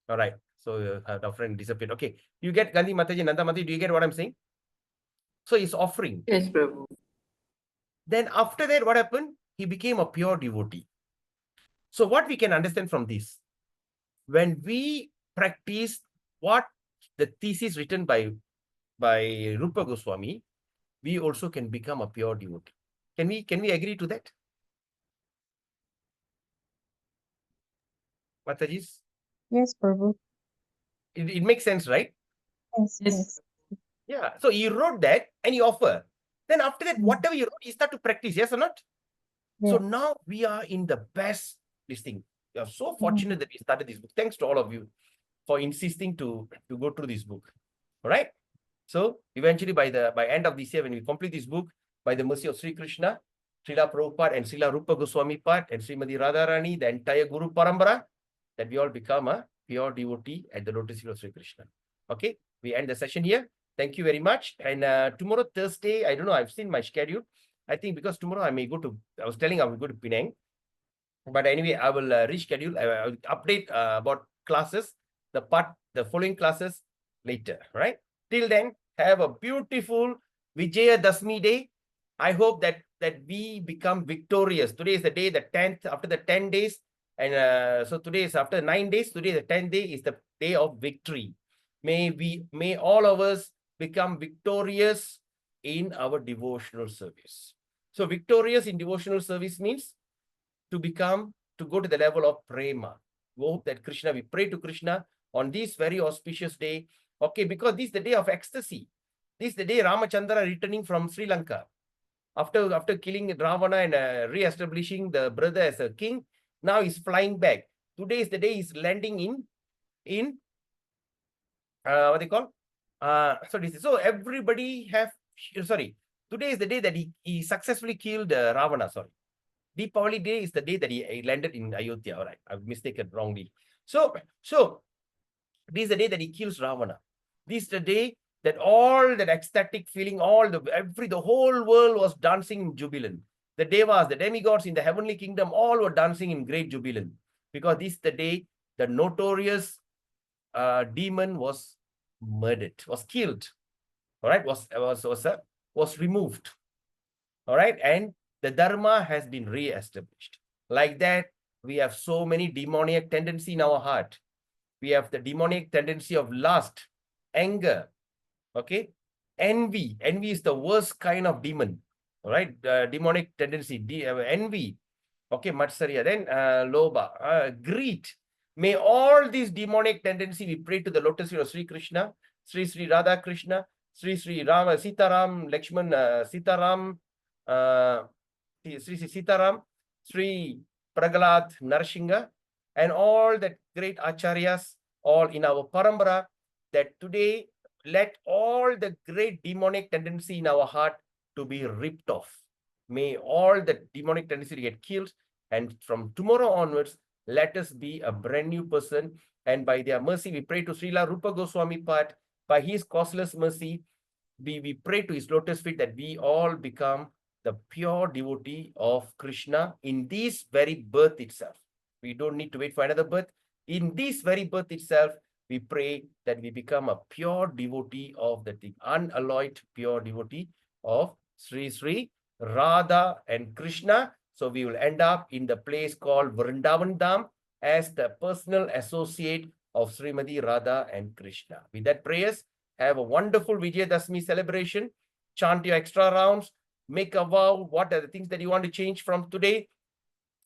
Speaker 1: All right, so our friend disappeared. Okay, you get Gandhi Mataji, Nanda Mataji, do you get what I'm saying? So he's offering.
Speaker 4: Yes, Prabhu.
Speaker 1: Then after that, what happened? He became a pure devotee. So what we can understand from this, when we practice what the thesis written by Rupa Goswami, we also can become a pure devotee. Can we agree to that? Matajis?
Speaker 5: Yes, Prabhu.
Speaker 1: It makes sense, right?
Speaker 5: Yes,
Speaker 4: Yes.
Speaker 5: yes.
Speaker 1: Yeah. So he wrote that and he offered. Then after that, whatever he wrote, he started to practice, yes or not? So
Speaker 5: Yeah.
Speaker 1: now we are in the best this thing. We are so fortunate that we started this book. Thanks to all of you for insisting to go through this book. All right. So eventually by end of this year, when we complete this book, by the mercy of Sri Krishna, Srila Prabhupada and Srila Rupa Goswami Pat and Srimati Radharani, the entire Guru Parambara, that we all become a pure devotee at the lotus feet of Sri Krishna. Okay, we end the session here. Thank you very much. And tomorrow, Thursday, I don't know, I've seen my schedule. I think because tomorrow I may go to, I was telling I will go to Penang. But anyway, I will reschedule, I will update about classes, the following classes later, right? Till then, have a beautiful Vijaya Dasmi day. I hope that we become victorious. Today is the day, the 10th, after the 10 days. And so today is after 9 days. Today, the 10th day is the day of victory. May all of us become victorious in our devotional service. So victorious in devotional service means to go to the level of prema. We hope that Krishna, we pray to Krishna on this very auspicious day. Okay, because this is the day of ecstasy. This is the day Ramachandra returning from Sri Lanka. After killing Ravana and re-establishing the brother as a king, now he's flying back. Today is the day he's landing in what they call? So everybody today is the day that he successfully killed Ravana, Deepavali day is the day that he landed in Ayodhya. All right, I've mistaken wrongly. So this is the day that he kills Ravana. This is the day that all that ecstatic feeling, the whole world was dancing in jubilant. The devas, the demigods in the heavenly kingdom, all were dancing in great jubilant, because this is the day the notorious demon was murdered, was killed. All right, was removed. All right, and the dharma has been re-established. Like that, we have so many demoniac tendency in our heart. We have the demonic tendency of lust, anger, okay, envy. Envy is the worst kind of demon. All right, demonic tendency, envy, okay, matsarya, then loba, greed. May all these demonic tendency, we pray to the lotus feet of Sri Krishna, Sri Radha Krishna, Sri Rama, Sitaram, Lakshman, Sitaram, Sri Sitaram, Sri Pragalad Narsinga, and all the great acharyas, all in our parambara, that today let all the great demonic tendency in our heart to be ripped off. May all the demonic tendency get killed, and from tomorrow onwards, let us be a brand new person And by their mercy, we pray to Srila Rupa Goswami Pad. By his causeless mercy, we pray to his lotus feet that we all become the pure devotee of Krishna in this very birth itself. We don't need to wait for another birth. In this very birth itself, we pray that we become a pure devotee of the unalloyed pure devotee of Sri Sri Radha and Krishna. So we will end up in the place called Vrindavan Dham as the personal associate of Srimati Radha and Krishna. With that prayers, have a wonderful Vijayadashmi celebration. Chant your extra rounds. Make a vow. What are the things that you want to change from today?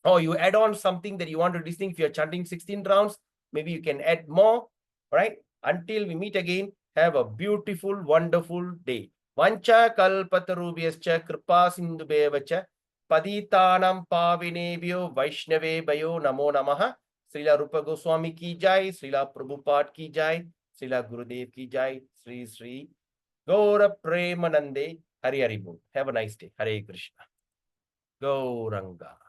Speaker 1: Or you add on something that you want to distinct. If you're chanting 16 rounds, maybe you can add more. Right? Until we meet again, have a beautiful, wonderful day. Vancha kalpatarubhyascha kripa sindhubevacha Paditanam pavinebhyo Vaishnave Bhayo Namo Namaha. Srila Rupa Goswami ki jai, Srila Prabhupada ki jai, Srila Gurudev ki jai, Sri Sri Gaura Premanande. Hari Hari Bol. Have a nice day. Hare Krishna. Gauranga.